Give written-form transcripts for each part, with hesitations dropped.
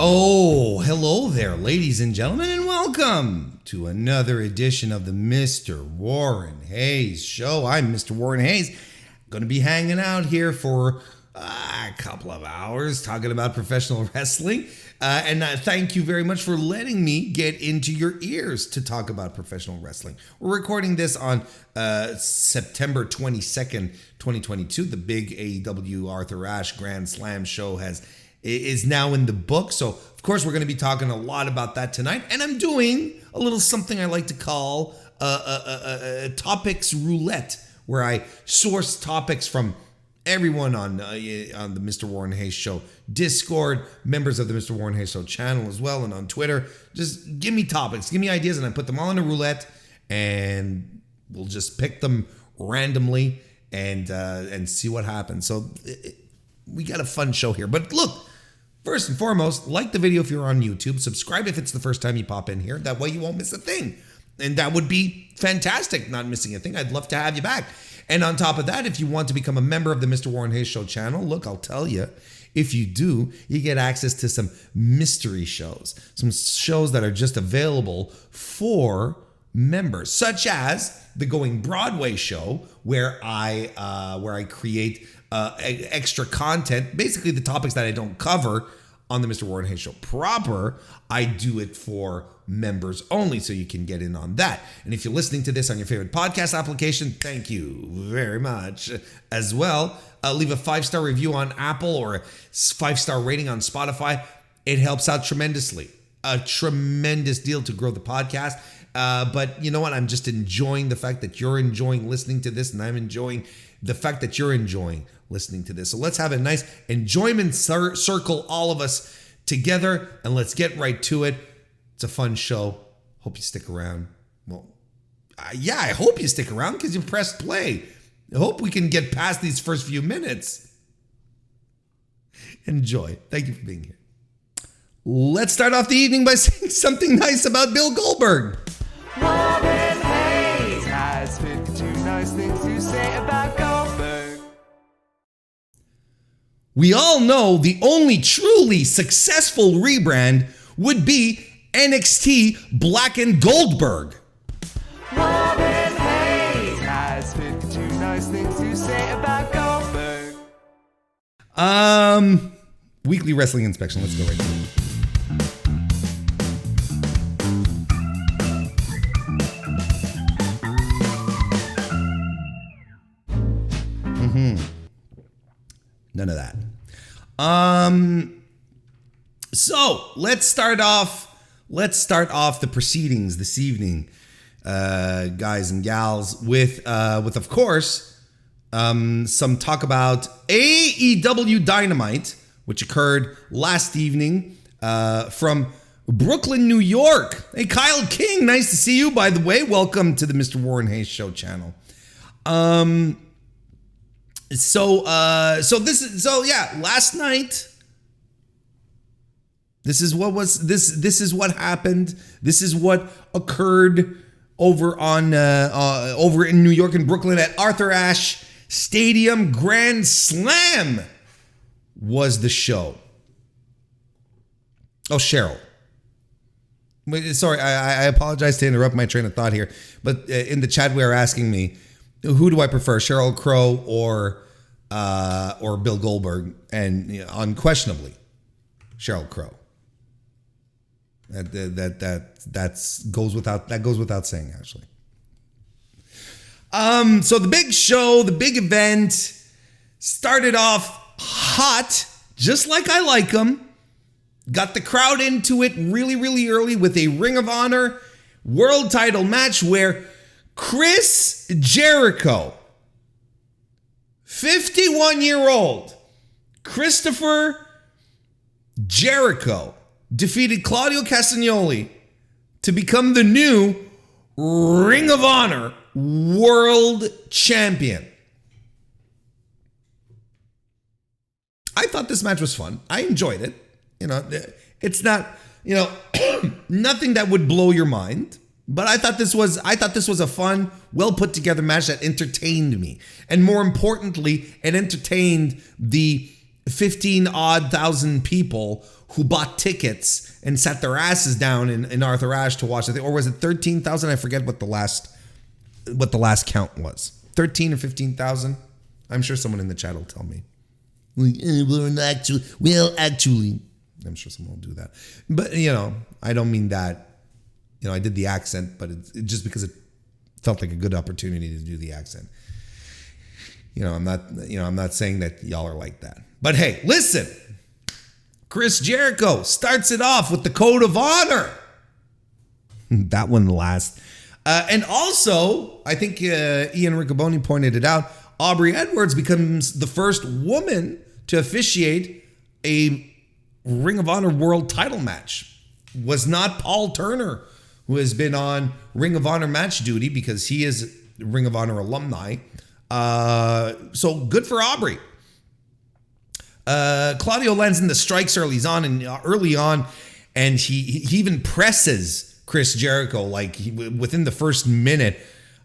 Oh, hello there, ladies and gentlemen, and welcome to another edition of the Mr. Warren Hayes Show. I'm Mr. Warren Hayes. Going to be hanging out here for a couple of hours talking about professional wrestling. And thank you very much for letting me get into your ears to talk about professional wrestling. We're recording this on September 22nd, 2022. The big AEW Arthur Ashe Grand Slam show is now in the book. So, of course, we're going to be talking a lot about that tonight. And I'm doing a little something I like to call Topics Roulette, where I source topics from everyone on the Mr. Warren Hayes Show Discord, members of the Mr. Warren Hayes Show channel as well, and on Twitter. Just give me topics, give me ideas, and I put them all in a roulette, and we'll just pick them randomly and see what happens. So we got a fun show here. But look, first and foremost, like the video if you're on YouTube. Subscribe if it's the first time you pop in here. That way you won't miss a thing. And that would be fantastic, not missing a thing. I'd love to have you back. And on top of that, if you want to become a member of the Mr. Warren Hayes Show channel, look, I'll tell you, if you do, you get access to some mystery shows, some shows that are just available for members, such as the Going Broadway show, where I create extra content, basically the topics that I don't cover on the Mr. Warren Hayes Show proper. I do it for members only, so you can get in on that. And if you're listening to this on your favorite podcast application, thank you very much as well. Leave a 5-star review on Apple or a 5-star rating on Spotify. It helps out tremendously. A tremendous deal to grow the podcast. But you know what? I'm just enjoying the fact that you're enjoying listening to this, and I'm enjoying the fact that you're enjoying listening to this. So let's have a nice enjoyment circle, all of us together, and let's get right to it. It's a fun show. Hope you stick around. Well, yeah, I hope you stick around because you pressed play. I hope we can get past these first few minutes. Enjoy. Thank you for being here. Let's start off the evening by saying something nice about Bill Goldberg. Warren Hayes has 52 nice things to say about Goldberg. We all know the only truly successful rebrand would be NXT Black and Goldberg. Warren Hayes has 52 nice things to say about Goldberg. Weekly wrestling inspection. Let's go right to it. None of that. So let's start off the proceedings this evening, guys and gals, with of course some talk about AEW Dynamite, which occurred last evening from Brooklyn, New York. Hey, Kyle King, nice to see you. By the way, welcome to the Mr. Warren Hayes Show channel. Last night, this is what happened. This is what occurred over in New York and Brooklyn at Arthur Ashe Stadium. Grand Slam was the show. Oh, Cheryl. Sorry, I apologize to interrupt my train of thought here, but in the chat we are asking me, who do I prefer, Sheryl Crow or Bill Goldberg? And unquestionably, Sheryl Crow. That goes without saying, actually. So the big show, the big event, started off hot, just like I like them. Got the crowd into it really, really early with a Ring of Honor world title match where Chris Jericho, 51-year-old Christopher Jericho, defeated Claudio Castagnoli to become the new Ring of Honor World Champion. I thought this match was fun. I enjoyed it. It's not, nothing that would blow your mind. But I thought this was a fun, well put together match that entertained me. And more importantly, it entertained the 15,000 people who bought tickets and sat their asses down in Arthur Ashe to watch the thing. Or was it 13,000? I forget what the last count was. 13 or 15,000? I'm sure someone in the chat will tell me. Actually, I'm sure someone will do that. But, I don't mean that. I did the accent, but it's just because it felt like a good opportunity to do the accent. I'm not saying that y'all are like that. But hey, listen. Chris Jericho starts it off with the code of honor. That one last. And also, I think Ian Riccoboni pointed it out, Aubrey Edwards becomes the first woman to officiate a Ring of Honor World title match. Was not Paul Turner, who has been on Ring of Honor match duty because he is Ring of Honor alumni. So good for Aubrey. Claudio lands in the strikes early on, and he even presses Chris Jericho within the first minute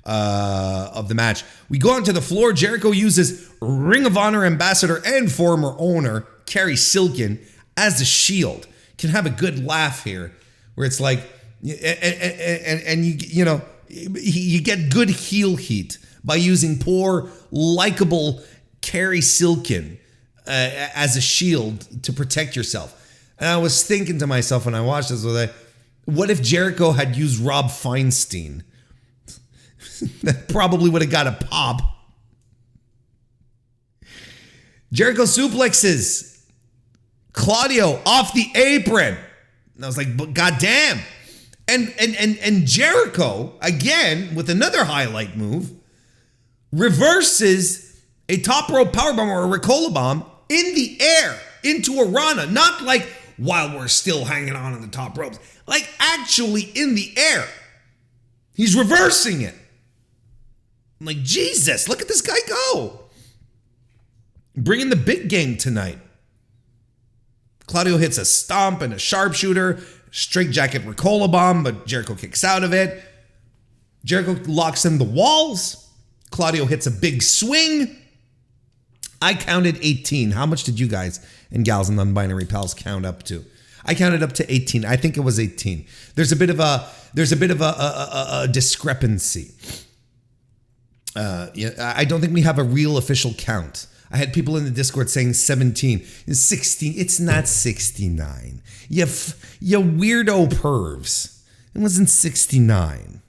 of the match. We go onto the floor. Jericho uses Ring of Honor ambassador and former owner Kerry Silkin as the shield. Can have a good laugh here, where it's like, and you get good heel heat by using poor likable Kerry Silkin as a shield to protect yourself. And I was thinking to myself when I watched this, what if Jericho had used Rob Feinstein? That probably would have got a pop. Jericho suplexes Claudio off the apron. And I was like, but goddamn. And Jericho, again, with another highlight move, reverses a top rope powerbomb or a Ricola bomb in the air into a Rana. Not like while we're still hanging on the top ropes. Like actually in the air. He's reversing it. I'm like, Jesus, look at this guy go. Bringing the big game tonight. Claudio hits a stomp and a sharpshooter. Straight jacket Ricola bomb, but Jericho kicks out of it. Jericho locks in the walls. Claudio hits a big swing. I counted 18. How much did you guys and gals and non-binary pals count up to? I counted up to 18. I think it was 18. There's a bit of a discrepancy. I don't think we have a real official count. I had people in the Discord saying 17. It's 16. It's not 69. You weirdo pervs. It wasn't 69.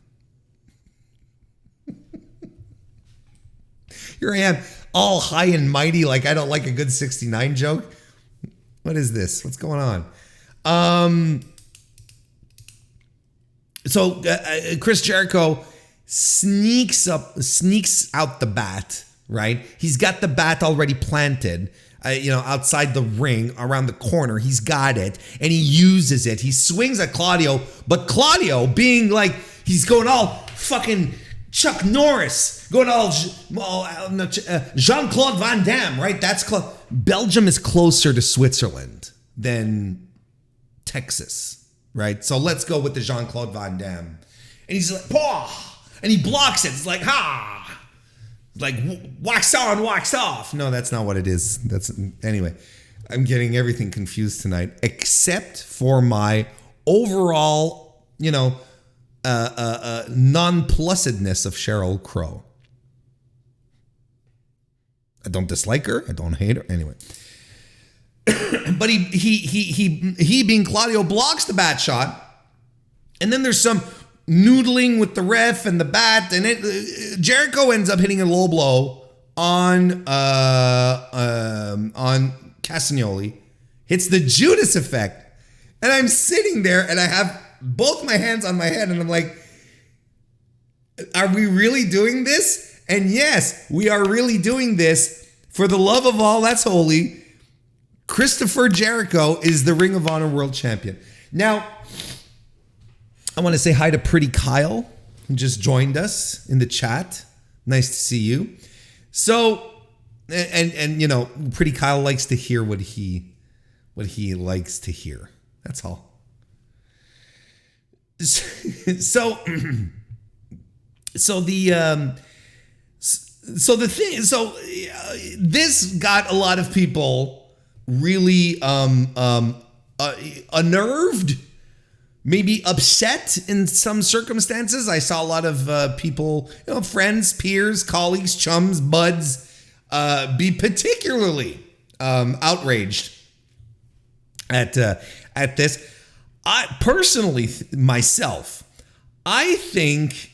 Here I am, all high and mighty, like I don't like a good 69 joke. What is this? What's going on? So Chris Jericho sneaks out the bat, right? He's got the bat already planted, outside the ring, around the corner. He's got it, and he uses it. He swings at Claudio, but Claudio, being like, he's going all fucking Chuck Norris, going all Jean-Claude Van Damme, right? Belgium is closer to Switzerland than Texas, right? So let's go with the Jean-Claude Van Damme. And he's like, Pah! And he blocks it. It's like, ha! Like, wax on, wax off. No, that's not what it is. Anyway, I'm getting everything confused tonight, except for my overall, nonplussedness of Sheryl Crow. I don't dislike her. I don't hate her. Anyway. But he being Claudio blocks the bat shot. And then there's some noodling with the ref and the bat, and Jericho ends up hitting a low blow on Castagnoli, hits the Judas effect, and I'm sitting there and I have both my hands on my head and I'm like, are we really doing this? And yes, we are really doing this. For the love of all that's holy, Christopher Jericho is the Ring of Honor World Champion. Now, I want to say hi to Pretty Kyle, who just joined us in the chat. Nice to see you. So, and Pretty Kyle likes to hear what he likes to hear. That's all. This got a lot of people really unnerved, maybe upset in some circumstances. I saw a lot of people, friends, peers, colleagues, chums, buds, be particularly outraged at this. I personally, myself, I think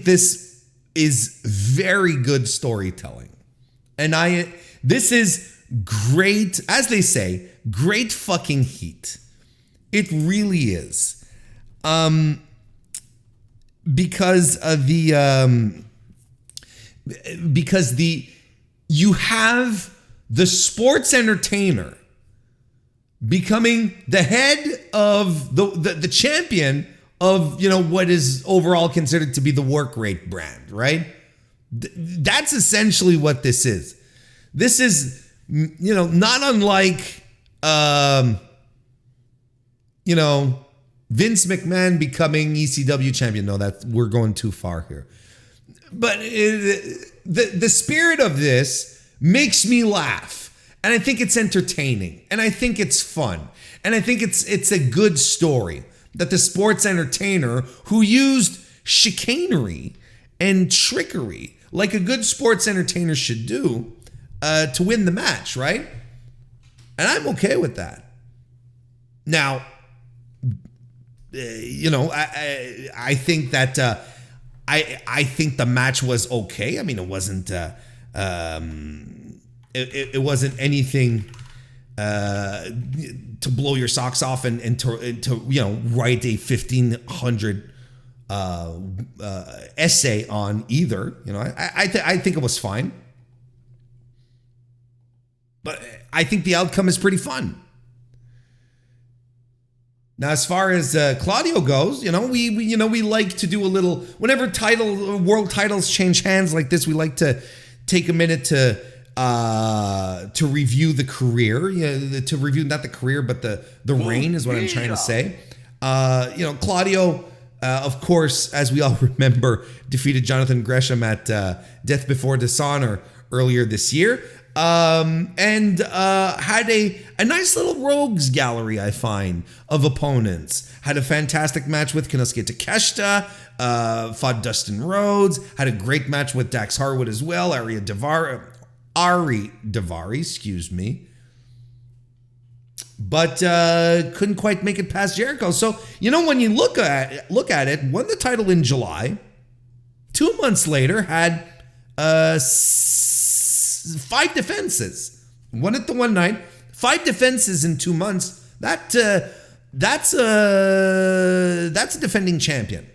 this is very good storytelling, and this is great, as they say, great fucking heat. It really is, because you have the sports entertainer becoming the head of the champion of what is overall considered to be the work rate brand, right? That's essentially what this is. This is not unlike Vince McMahon becoming ECW champion. No, we're going too far here. But the spirit of this makes me laugh. And I think it's entertaining. And I think it's fun. And I think it's a good story that the sports entertainer who used chicanery and trickery like a good sports entertainer should do to win the match, right? And I'm okay with that. Now, I think that I think the match was okay. I mean, it wasn't it wasn't anything to blow your socks off and to write a 1,500 essay on either. I think it was fine, but I think the outcome is pretty fun. Now, as far as Claudio goes, we like to do a little, whenever world titles change hands like this, we like to take a minute to review the career, to review not the career but the reign is what I'm trying to say. Claudio, of course, as we all remember, defeated Jonathan Gresham at Death Before Dishonor earlier this year. And had a nice little rogues gallery, I find, of opponents. Had a fantastic match with Konosuke Takeshita, fought Dustin Rhodes, had a great match with Dax Harwood as well, Ari Daivari, excuse me. But couldn't quite make it past Jericho. So, when you look at it, won the title in July. 2 months later, had 5 defenses. Won it the one night. 5 defenses in 2 months. That's a defending champion.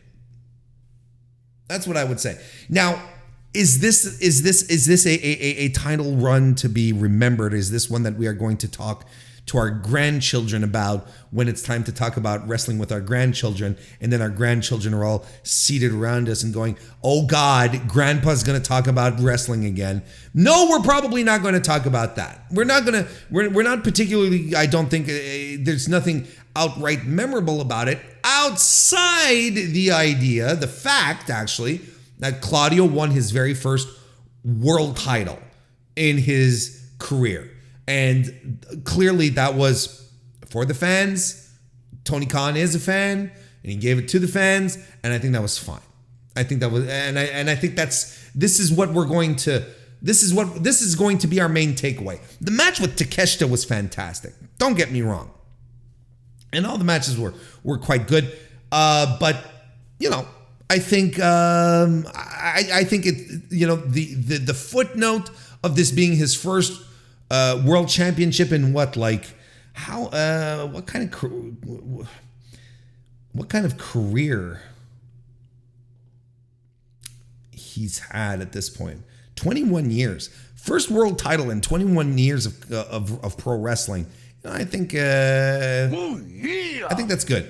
That's what I would say. Now, is this a title run to be remembered? Is this one that we are going to talk to our grandchildren about when it's time to talk about wrestling with our grandchildren, and then our grandchildren are all seated around us and going, "Oh God, Grandpa's going to talk about wrestling again"? No, we're probably not going to talk about that. We're not particularly. I don't think there's nothing outright memorable about it outside the fact actually that Claudio won his very first world title in his career. And clearly that was for the fans. Tony Khan is a fan, and he gave it to the fans, and I think that was fine. I think that was, and I think this is going to be our main takeaway. The match with Takeshita was fantastic. Don't get me wrong. And all the matches were quite good. But I think I think it, the footnote of this being his first world championship in what kind of career he's had at this point. 21 years, first world title in 21 years of pro wrestling. I think I think that's good.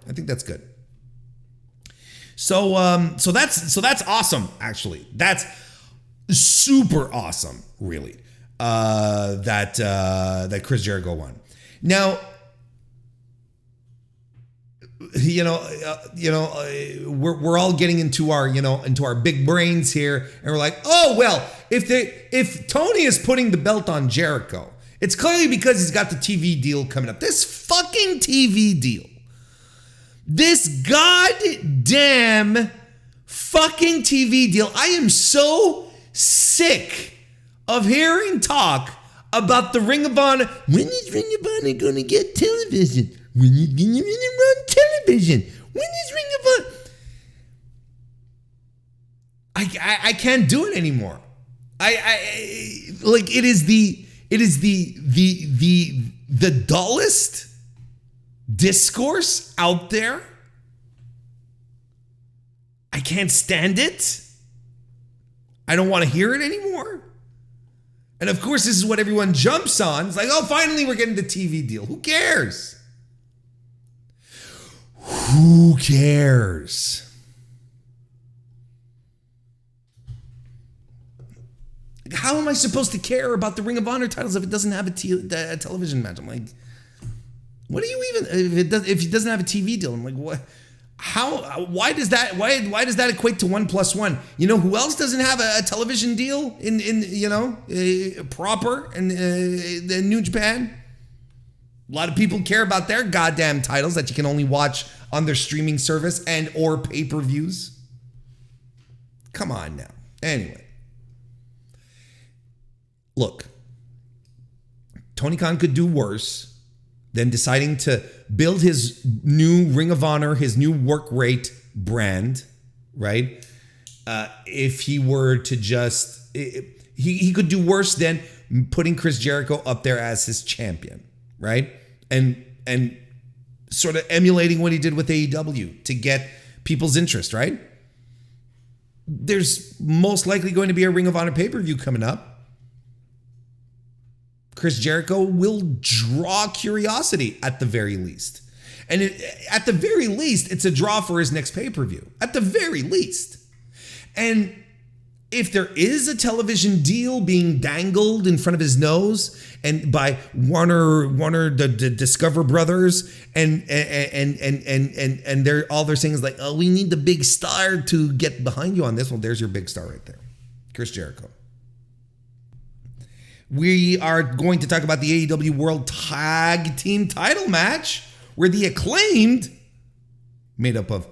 I think that's good. So that's awesome. Actually, that's super awesome. Really. That Chris Jericho won. Now, we're all getting into our big brains here, and we're like, oh well, if Tony is putting the belt on Jericho, It's clearly because he's got the TV deal coming up. This fucking TV deal. This goddamn fucking TV deal. I am so sick of hearing talk about the Ring of Honor. When is Ring of Honor going to get television? When is going to run television? When is Ring of Honor? I can't do it anymore. Like it is the dullest discourse out there. I can't stand it. I don't want to hear it anymore. And of course, this is what everyone jumps on. It's like, oh, finally we're getting the TV deal. Who cares? Who cares? How am I supposed to care about the Ring of Honor titles if it doesn't have a television match? I'm like, what do you even if it doesn't have a TV deal? I'm like, what? How? Why does that? Why does that equate to 1 + 1? You know who else doesn't have a television deal in proper in New Japan? A lot of people care about their goddamn titles that you can only watch on their streaming service and or pay-per-views. Come on now. Anyway. Look, Tony Khan could do worse than deciding to build his new Ring of Honor, his new work rate brand, right? If he were to just, he could do worse than putting Chris Jericho up there as his champion, right? And sort of emulating what he did with AEW to get people's interest, right? There's most likely going to be a Ring of Honor pay-per-view coming up. Chris Jericho will draw curiosity at the very least. And at the very least, it's a draw for his next pay-per-view. At the very least. And if there is a television deal being dangled in front of his nose and by Warner, the Discover brothers, and they're all they're saying is like, oh, we need the big star to get behind you on this. Well, there's your big star right there. Chris Jericho. We are going to talk about the AEW World Tag Team title match where the Acclaimed, made up of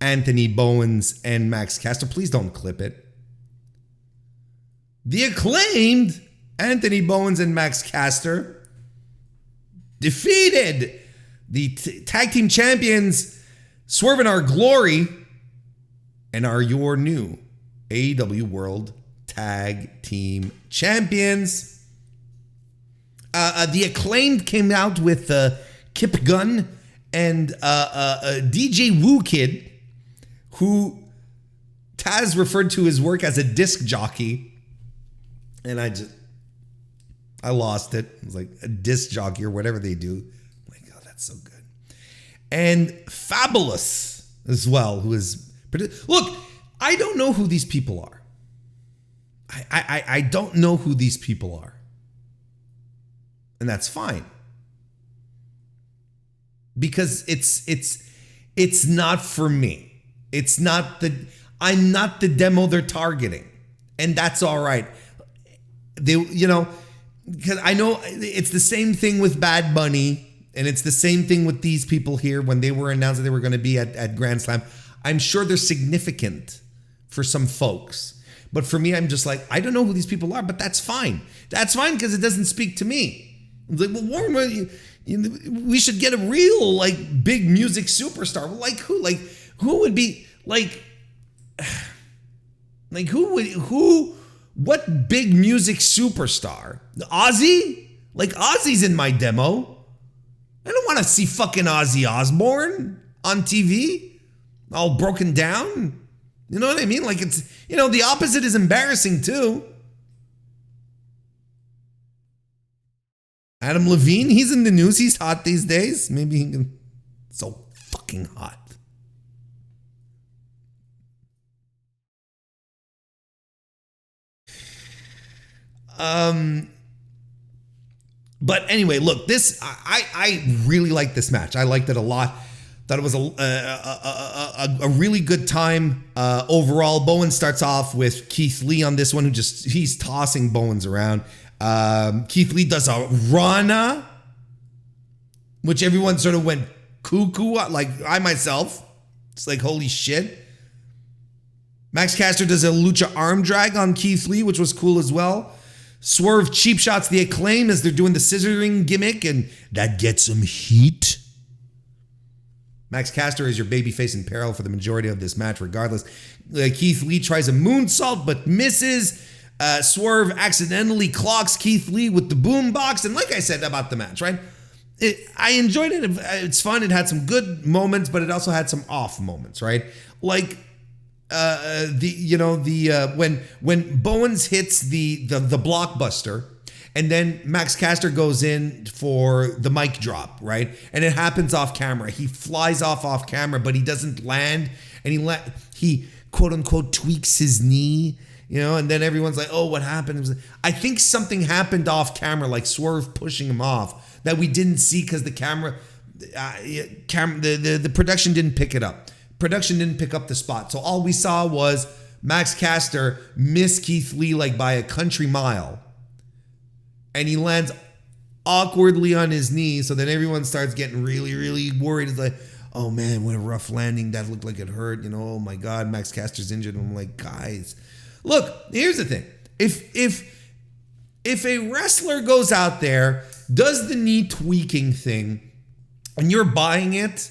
Anthony Bowens and Max Caster, please don't clip it. The Acclaimed, Anthony Bowens and Max Caster, defeated the tag team champions Swerve in Our Glory and are your new AEW World Tag Team Champions. The Acclaimed came out with Kip Gunn and DJ Woo Kid, who Taz referred to his work as a disc jockey. And I lost it. It was like a disc jockey or whatever they do. I'm like, oh, that's so good. And Fabulous as well, who is... Look, I don't know who these people are. I don't know who these people are. And that's fine. Because it's not for me. I'm not the demo they're targeting. And that's all right. Because I know it's the same thing with Bad Bunny, and it's the same thing with these people here when they were announced that they were going to be at Grand Slam. I'm sure they're significant for some folks. But for me, I'm just like, I don't know who these people are, but that's fine. That's fine because it doesn't speak to me. I'm like, well, Warren, we should get a real, like, big music superstar. Well, like who? Like, who would be, like what big music superstar? Ozzy? Like, Ozzy's in my demo. I don't want to see fucking Ozzy Osbourne on TV, all broken down. You know what I mean? Like, it's, the opposite is embarrassing too. Adam Levine, he's in the news. He's hot these days. Maybe he can. So fucking hot. But anyway, look, this I really like this match. I liked it a lot. Thought it was a really good time overall. Bowen starts off with Keith Lee on this one, he's tossing Bowens around. Keith Lee does a Rana, which everyone sort of went cuckoo, like I myself. It's like, holy shit. Max Caster does a lucha arm drag on Keith Lee, which was cool as well. Swerve cheap shots the Acclaim as they're doing the scissoring gimmick, and that gets some heat. Max Caster is your babyface in peril for the majority of this match, regardless. Keith Lee tries a moonsault, but misses. Swerve accidentally clocks Keith Lee with the boombox. And like I said about the match, right? I enjoyed it. It's fun. It had some good moments, but it also had some off moments, right? Like when Bowens hits the blockbuster, and then Max Caster goes in for the mic drop, right? And it happens off camera. He flies off camera, but he doesn't land, and he quote unquote tweaks his knee, and then everyone's like, oh, what happened? I think something happened off camera, like Swerve pushing him off, that we didn't see because the the production didn't pick it up. Production didn't pick up the spot. So all we saw was Max Caster miss Keith Lee like by a country mile. And he lands awkwardly on his knee. So then everyone starts getting really, really worried. It's like, oh man, what a rough landing. That looked like it hurt. Oh my God, Max Caster's injured. And I'm like, guys, look, here's the thing. If a wrestler goes out there, does the knee tweaking thing, and you're buying it,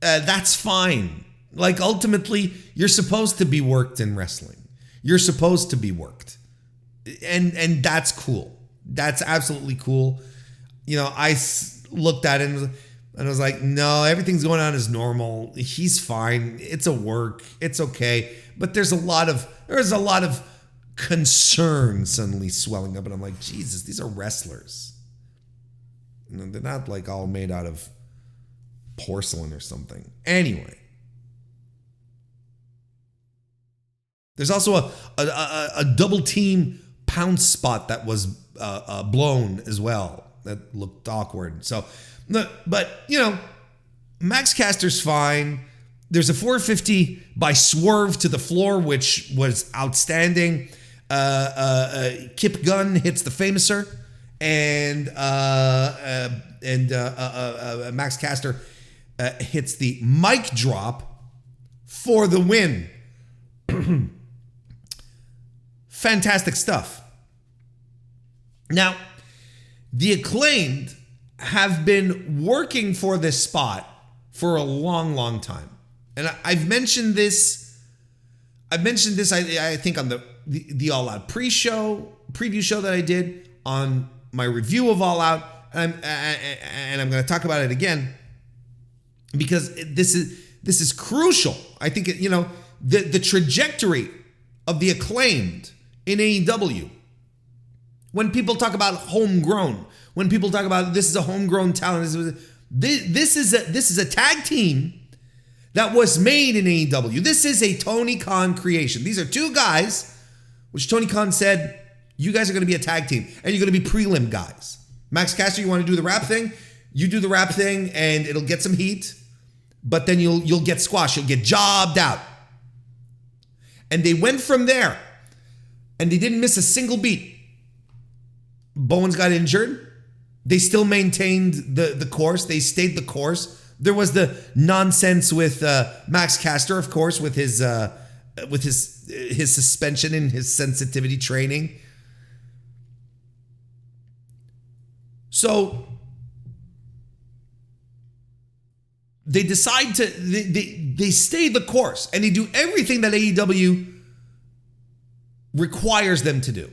that's fine. Like ultimately, you're supposed to be worked in wrestling. You're supposed to be worked. And that's cool. That's absolutely cool. I looked at it and I was like, no, everything's going on as normal. He's fine. It's a work. It's okay. But there's a lot of concern suddenly swelling up. And I'm like, Jesus, these are wrestlers. They're not like all made out of porcelain or something. Anyway. There's also a double team pounce spot that was blown as well. That looked awkward. So, but Max Caster's fine. There's a 450 by Swerve to the floor, which was outstanding. Kip Gunn hits the Famouser, and Max Caster hits the mic drop for the win. Fantastic stuff. Now, the Acclaimed have been working for this spot for a long, long time. And I've mentioned this. I think on the All Out preview show that I did on my review of All Out. And I'm going to talk about it again because this is crucial. I think, the trajectory of the Acclaimed in AEW. When people talk about homegrown, when people talk about this is a homegrown talent, this is a tag team that was made in AEW. This is a Tony Khan creation. These are two guys, which Tony Khan said, you guys are going to be a tag team, and you're going to be prelim guys. Max Caster, you want to do the rap thing? You do the rap thing, and it'll get some heat, but then you'll get squashed. You'll get jobbed out. And they went from there, and they didn't miss a single beat. Bowens got injured. They still maintained the course. They stayed the course. There was the nonsense with Max Caster, of course, with his suspension and his sensitivity training. So they decide they stay the course, and they do everything that AEW requires them to do.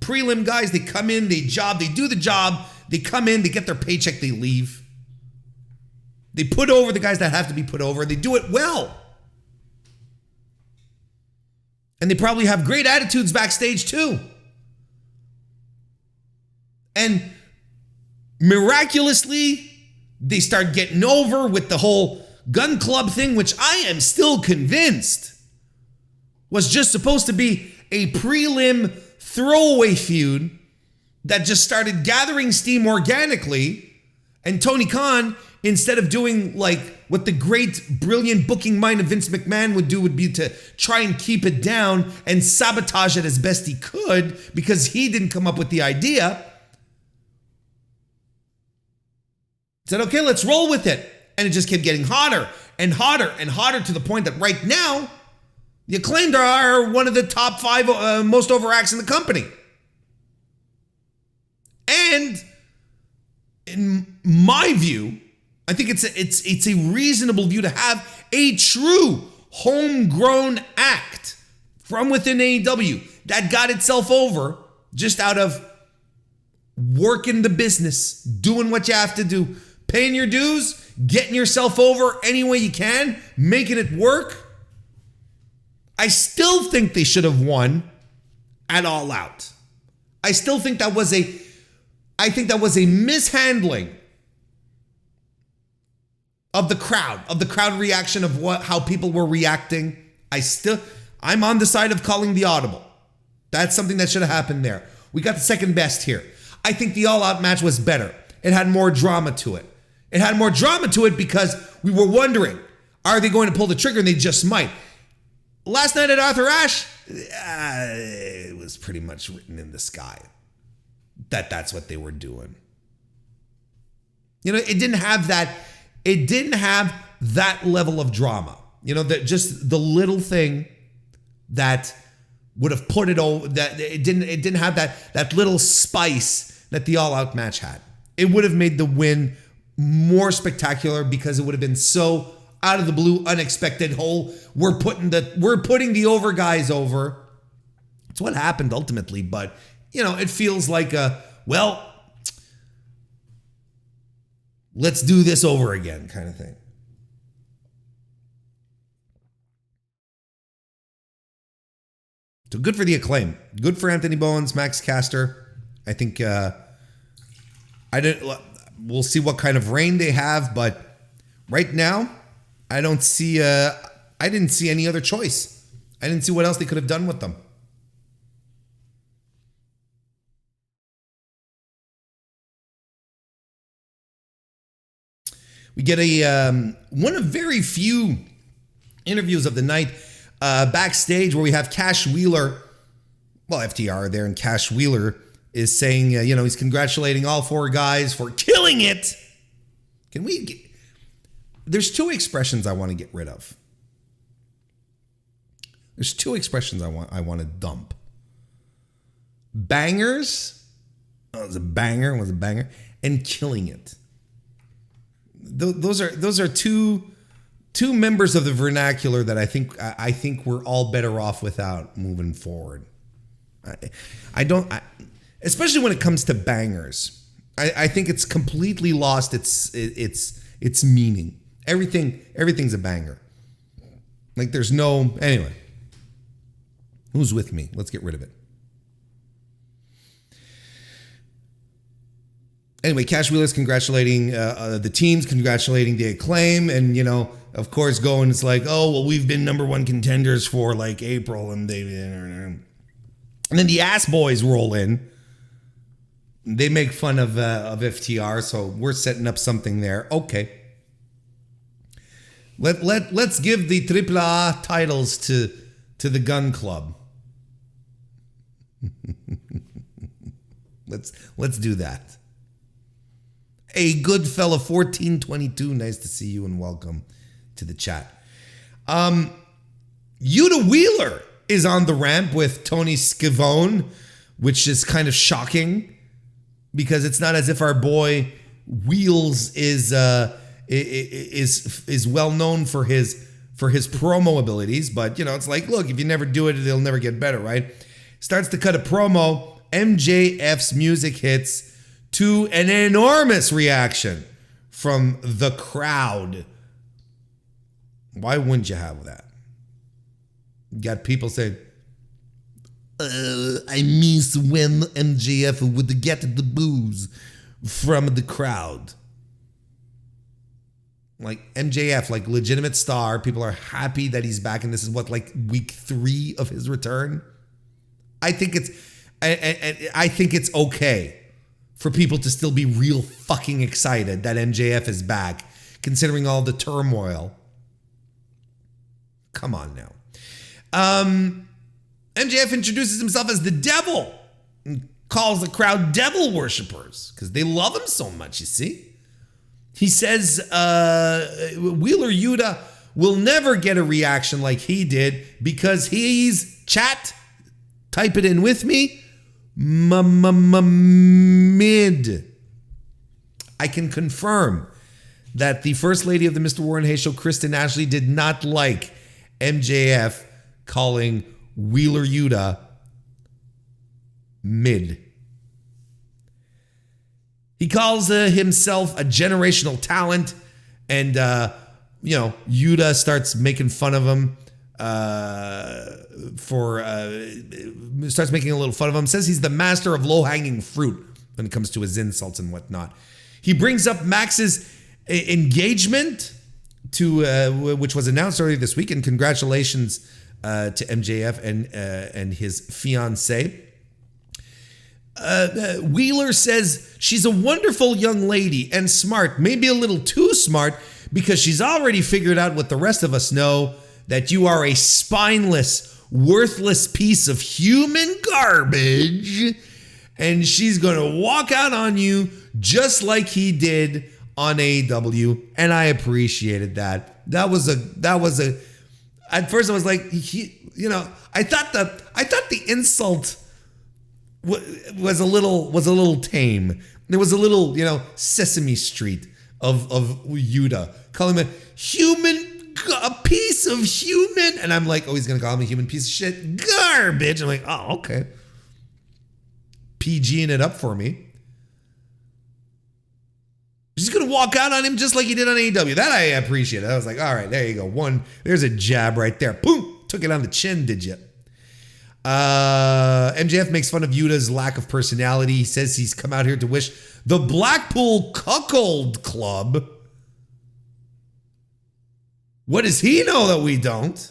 Prelim guys, they come in, they do the job, they come in, they get their paycheck, they leave. They put over the guys that have to be put over. They do it well. And they probably have great attitudes backstage too. And miraculously, they start getting over with the whole gun club thing, which I am still convinced was just supposed to be a prelim throwaway feud that just started gathering steam organically And Tony Khan, instead of doing like what the great, brilliant booking mind of Vince McMahon would do, would be to try and keep it down and sabotage it as best he could because he didn't come up with the idea. Said, okay, let's roll with it. And it just kept getting hotter and hotter and hotter to the point that right now, the Acclaimed are one of the top 5 most over acts in the company. And in my view, I think it's a reasonable view to have a true homegrown act from within AEW that got itself over just out of working the business, doing what you have to do, paying your dues, getting yourself over any way you can, making it work. I still think they should have won at All Out. I still think that was a mishandling of the crowd reaction of how people were reacting. I'm on the side of calling the audible. That's something that should have happened there. We got the second best here. I think the All Out match was better. It had more drama to it. It had more drama to it because we were wondering, are they going to pull the trigger? And they just might. Last night at Arthur Ashe, it was pretty much written in the sky that's what they were doing. You know, it didn't have that level of drama. You know, that just the little thing that would have put it over, that it didn't have that little spice that the All Out match had. It would have made the win more spectacular because it would have been so out of the blue, unexpected. We're putting the over guys over. It's what happened ultimately, but you know, it feels like let's do this over again kind of thing. So good for the Acclaim. Good for Anthony Bowens, Max Caster. I think we'll see what kind of reign they have, but right now I didn't see any other choice. I didn't see what else they could have done with them. We get one of very few interviews of the night backstage where we have Cash Wheeler. Well, FTR there, and Cash Wheeler is saying, he's congratulating all 4 guys for killing it. There's 2 expressions I want to get rid of. There's 2 expressions I want to dump. Bangers. Oh, it was a banger. It was a banger. And killing it. Those are two members of the vernacular that I think we're all better off without moving forward. Especially when it comes to bangers. I think it's completely lost its meaning. Everything's a banger. Like there's no, anyway. Who's with me? Let's get rid of it. Anyway, Cash Wheeler's congratulating the teams, congratulating the Acclaim, and of course, it's like, oh well, we've been number 1 contenders for like April, and then the Ass Boys roll in. They make fun of FTR, so we're setting up something there. Okay, let's give the AAA titles to the Gun Club. Let's do that. A good fella 1422. Nice to see you and welcome to the chat. Yuta Wheeler is on the ramp with Tony Schiavone, which is kind of shocking because it's not as if our boy Wheels is well known for his promo abilities, but it's like, look, if you never do it, it'll never get better, right? Starts to cut a promo. MJF's music hits to an enormous reaction from the crowd. Why wouldn't you have that? You got people saying, I miss when MJF would get the boos from the crowd. Like MJF, like legitimate star. People are happy that he's back, and this is like week 3 of his return. I think it's okay for people to still be real fucking excited that MJF is back, considering all the turmoil. Come on now. MJF introduces himself as the devil and calls the crowd devil worshippers because they love him so much, you see. He says Wheeler Yuta will never get a reaction like he did because he's, chat, type it in with me, mid. I can confirm that the First Lady of the Mr. Warren Hayes Show, Kristen Ashley, did not like MJF calling Wheeler Yuta mid. He calls himself a generational talent, and Yuta starts making fun of him starts making a little fun of him. Says he's the master of low-hanging fruit when it comes to his insults and whatnot. He brings up Max's engagement to which was announced earlier this week, and congratulations to MJF and his fiancée. Wheeler says she's a wonderful young lady and smart, maybe a little too smart, because she's already figured out what the rest of us know, that you are a spineless, worthless piece of human garbage, and she's going to walk out on you just like he did on AEW, and I appreciated that. That was a. At first, I was like, I thought the insult was a little tame. There was a little, Sesame Street of Yuta calling him a piece of human, and I'm like, oh, he's gonna call him a human piece of shit, garbage. I'm like, oh, okay, PGing it up for me. She's gonna walk out on him just like he did on AEW. That I appreciate. I was like, all right, there you go. There's a jab right there. Boom, took it on the chin, did you? MJF makes fun of Yuta's lack of personality. He says he's come out here to wish the Blackpool Cuckold Club. What does he know that we don't?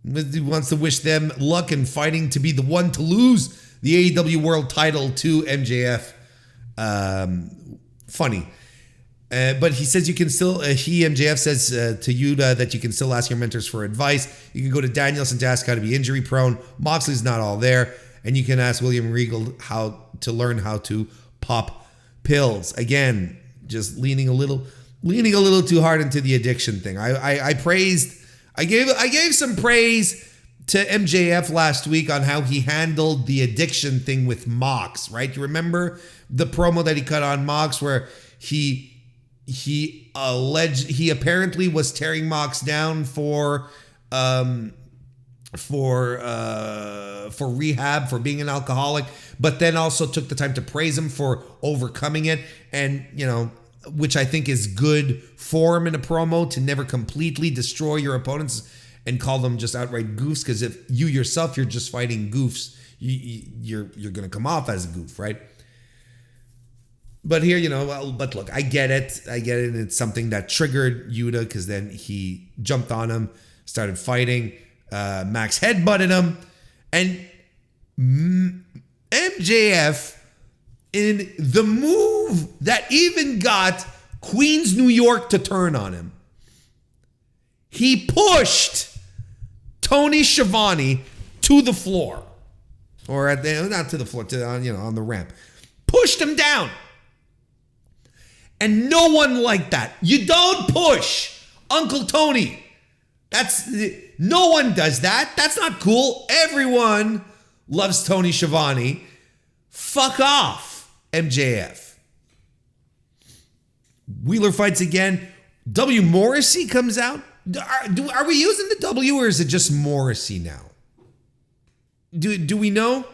He wants to wish them luck in fighting to be the one to lose the AEW World title to MJF. Funny. But he says you can still, MJF says to Yuta that you can still ask your mentors for advice. You can go to Danielson to ask how to be injury prone. Moxley's not all there. And you can ask William Regal how to learn how to pop pills. Again, just leaning a little too hard into the addiction thing. I gave some praise to MJF last week on how he handled the addiction thing with Mox, right? You remember the promo that he cut on Mox where he apparently was tearing Mox down for rehab, for being an alcoholic, but then also took the time to praise him for overcoming it, and which I think is good form in a promo, to never completely destroy your opponents and call them just outright goofs, because if you yourself, you're just fighting goofs, you're gonna come off as a goof, right? But here, but look, I get it. And it's something that triggered Yuta, because then he jumped on him, started fighting. Max headbutted him. And MJF, in the move that even got Queens, New York to turn on him, he pushed Tony Schiavone to the floor. Or not to the floor, on the ramp. Pushed him down. And no one liked that. You don't push Uncle Tony. No one does that. That's not cool. Everyone loves Tony Schiavone. Fuck off, MJF. Wheeler fights again. W. Morrissey comes out. Are we using the W, or is it just Morrissey now? Do we know?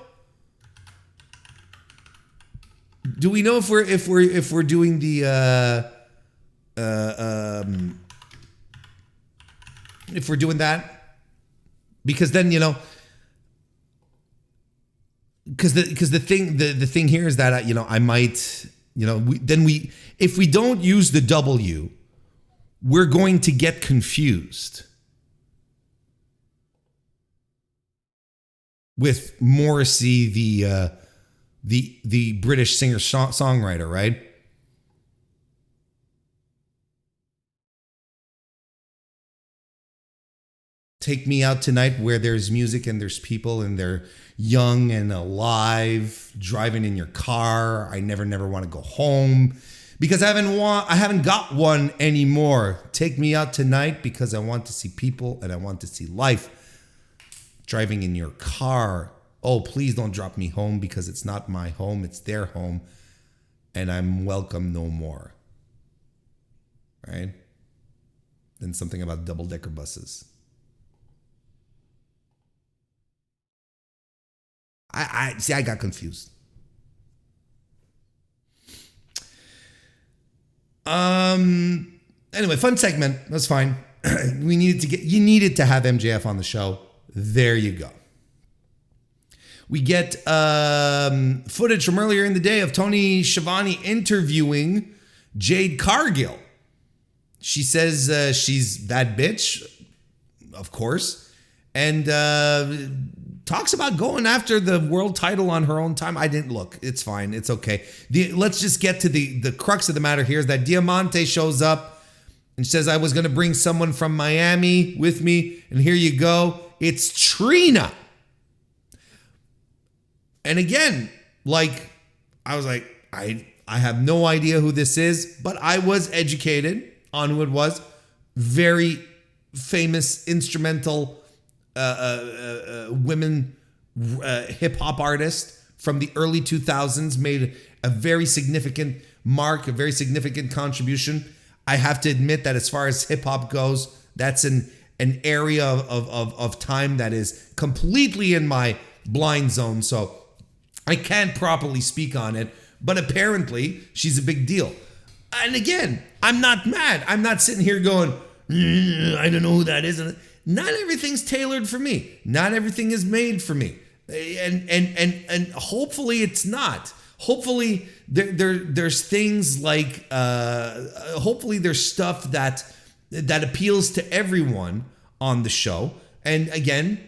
Do we know if we're doing the if we're doing that? Because then because the thing here is that I might if we don't use the W, we're going to get confused. with Morrissey, the British singer songwriter, right? Take me out tonight where there's music and there's people and they're young and alive, driving in your car. I never want to go home because I haven't got one anymore. Take me out tonight because I want to see people and I want to see life. Driving in your car. Oh, please don't drop me home because it's not my home, it's their home, and I'm welcome no more. Right? Then something about double-decker buses. I see, I got confused. Anyway, fun segment. That's fine. You needed to have MJF on the show. There you go. We get footage from earlier in the day of Tony Schiavone interviewing Jade Cargill. She says she's that bitch, of course, and talks about going after the world title on her own time. I didn't look. It's fine. It's okay. Let's just get to the crux of the matter here is that Diamante shows up and says, I was going to bring someone from Miami with me, and here you go. It's Trina. And again, I was like, I have no idea who this is, but I was educated on who it was. Very famous instrumental women hip hop artist from the early 2000s, made a very significant mark, a very significant contribution. I have to admit that as far as hip hop goes, that's an area of time that is completely in my blind zone. So I can't properly speak on it, but apparently she's a big deal. And again, I'm not mad. I'm not sitting here going, I don't know who that is. Not everything's tailored for me. Not everything is made for me. And hopefully it's not. Hopefully there's things like, hopefully there's stuff that appeals to everyone on the show. And again,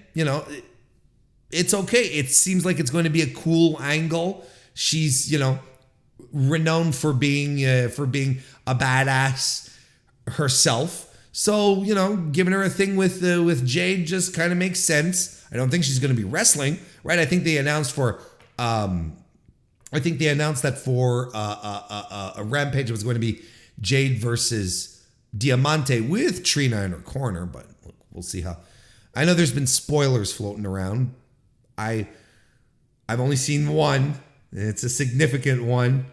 it's okay. It seems like it's going to be a cool angle. She's, renowned for being a badass herself. So, giving her a thing with Jade just kind of makes sense. I don't think she's going to be wrestling, right? I think they announced that for a Rampage it was going to be Jade versus Diamante with Trina in her corner, but we'll see how. I know there's been spoilers floating around. I've only seen one. It's a significant one.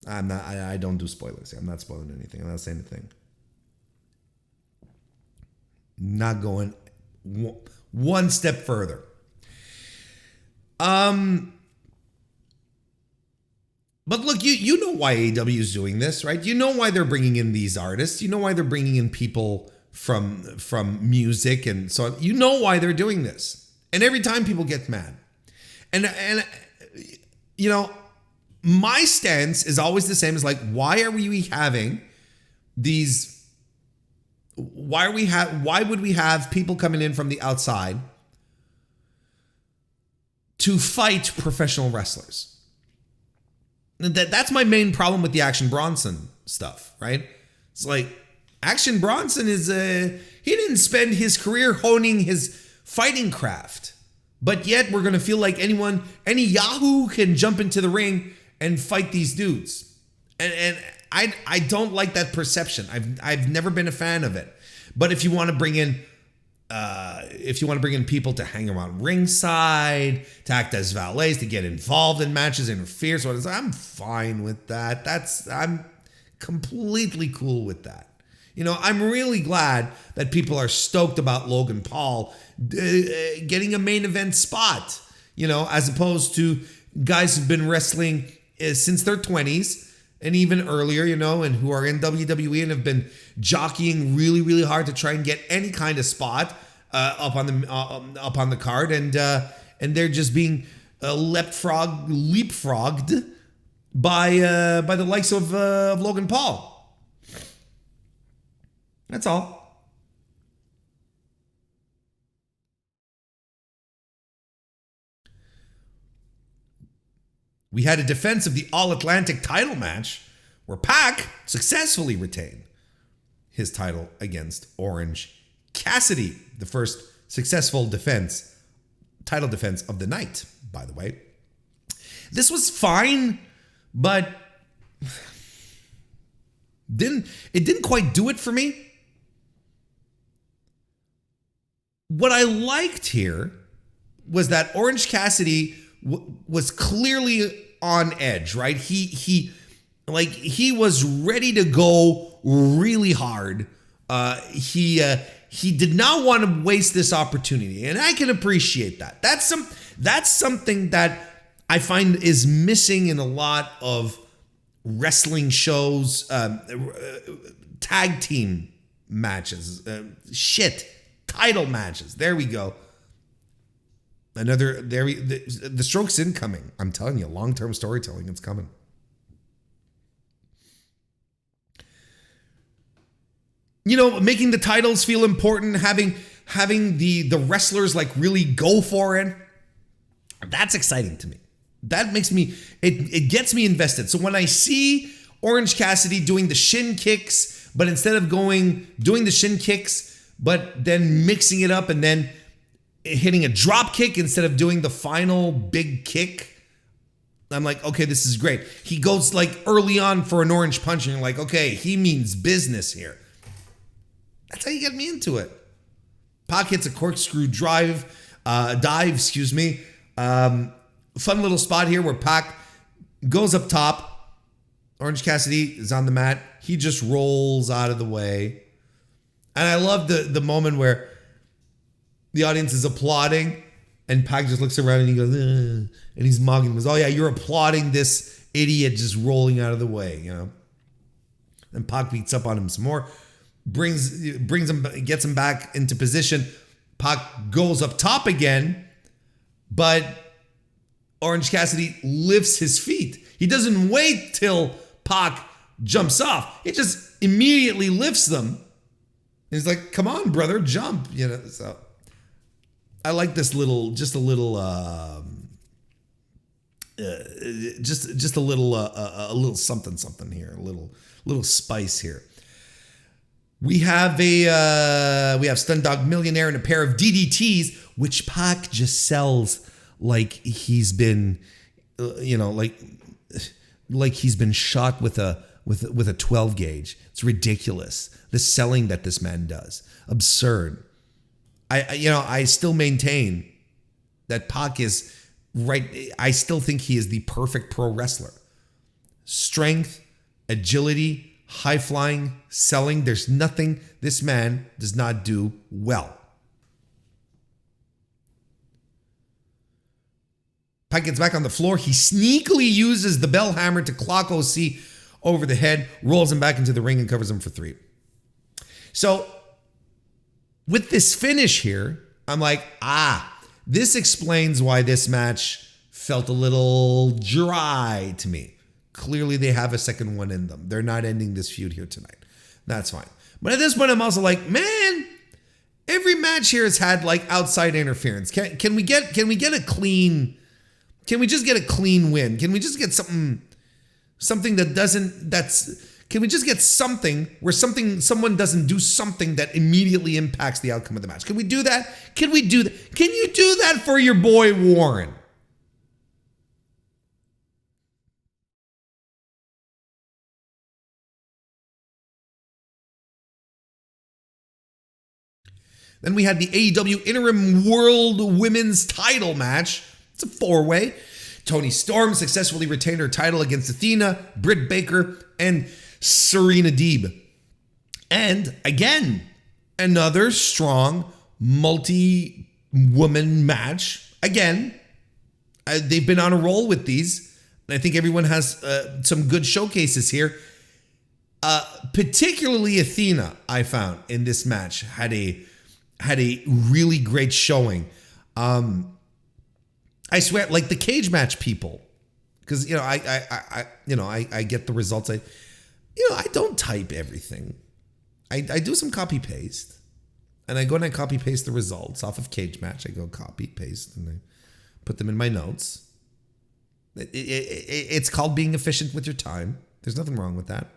I don't do spoilers. I'm not spoiling anything. I'm not saying anything. Not going one step further. But look, you know why AEW is doing this, right? You know why they're bringing in these artists. You know why they're bringing in people from music and so on. You know why they're doing this. And every time people get mad. And my stance is always the same. It's like, why would we have people coming in from the outside to fight professional wrestlers? That's my main problem with the Action Bronson stuff, right? It's like, Action Bronson he didn't spend his career honing his fighting craft, but yet we're going to feel like any Yahoo can jump into the ring and fight these dudes. And I don't like that perception. I've never been a fan of it. But if you want to bring in people to hang around ringside, to act as valets, to get involved in matches, interfere, so I'm fine with that. I'm completely cool with that. I'm really glad that people are stoked about Logan Paul getting a main event spot, as opposed to guys who've been wrestling since their 20s and even earlier, and who are in WWE and have been jockeying really, really hard to try and get any kind of spot up on the card, and they're just being leapfrogged by the likes of Logan Paul. That's all. We had a defense of the All-Atlantic title match where Pac successfully retained his title against Orange Cassidy, the first successful title defense of the night, by the way. This was fine, but it didn't quite do it for me. What I liked here was that Orange Cassidy was clearly on edge, right? He was ready to go really hard. He did not want to waste this opportunity, and I can appreciate that. That's something that I find is missing in a lot of wrestling shows, tag team matches, title matches. There we go. The stroke's incoming. I'm telling you, long-term storytelling, it's coming. You know, making the titles feel important, having the wrestlers like really go for it. That's exciting to me. That makes me, it gets me invested. So when I see Orange Cassidy doing the shin kicks, but instead of doing the shin kicks, but then mixing it up and then hitting a drop kick instead of doing the final big kick, I'm like, okay, this is great. He goes like early on for an orange punch and you're like, okay, he means business here. That's how you get me into it. Pac hits a corkscrew dive, fun little spot here where Pac goes up top. Orange Cassidy is on the mat. He just rolls out of the way. And I love the moment where the audience is applauding and Pac just looks around and he goes, and he's mocking. He goes, oh yeah, you're applauding this idiot just rolling out of the way, you know. And Pac beats up on him some more, brings him, gets him back into position. Pac goes up top again, but Orange Cassidy lifts his feet. He doesn't wait till Pac jumps off. He just immediately lifts them. And he's like, come on, brother, jump. You know, so I like this little something here, a little spice here. We have Stun Dog Millionaire and a pair of DDTs, which Pac just sells like he's been, like he's been shot with a 12 gauge. It's ridiculous. The selling that this man does, absurd. I still maintain that Pac is right. I still think he is the perfect pro wrestler. Strength, agility, high flying, selling. There's nothing this man does not do well. Pac gets back on the floor. He sneakily uses the bell hammer to clock OC over the head, rolls him back into the ring and covers him for 3. So with this finish here, I'm like, this explains why this match felt a little dry to me. Clearly they have a second one in them. They're not ending this feud here tonight. That's fine. But at this point, I'm also like, man, every match here has had like outside interference. Can we just get a clean win? Can we just get something can we just get something where someone doesn't do something that immediately impacts the outcome of the match? Can we do that? Can you do that for your boy Warren? Then we had the AEW Interim World Women's Title match. It's a 4-way. Toni Storm successfully retained her title against Athena, Britt Baker, and Serena Deeb. And again, another strong multi-woman match. Again, they've been on a roll with these. And I think everyone has some good showcases here. Particularly Athena, I found, in this match, had a really great showing. I swear, like the cage match people, because I get the results. I don't type everything. I do some copy paste, and I go and I copy paste the results off of cage match. I go copy paste and I put them in my notes. It's called being efficient with your time. There's nothing wrong with that.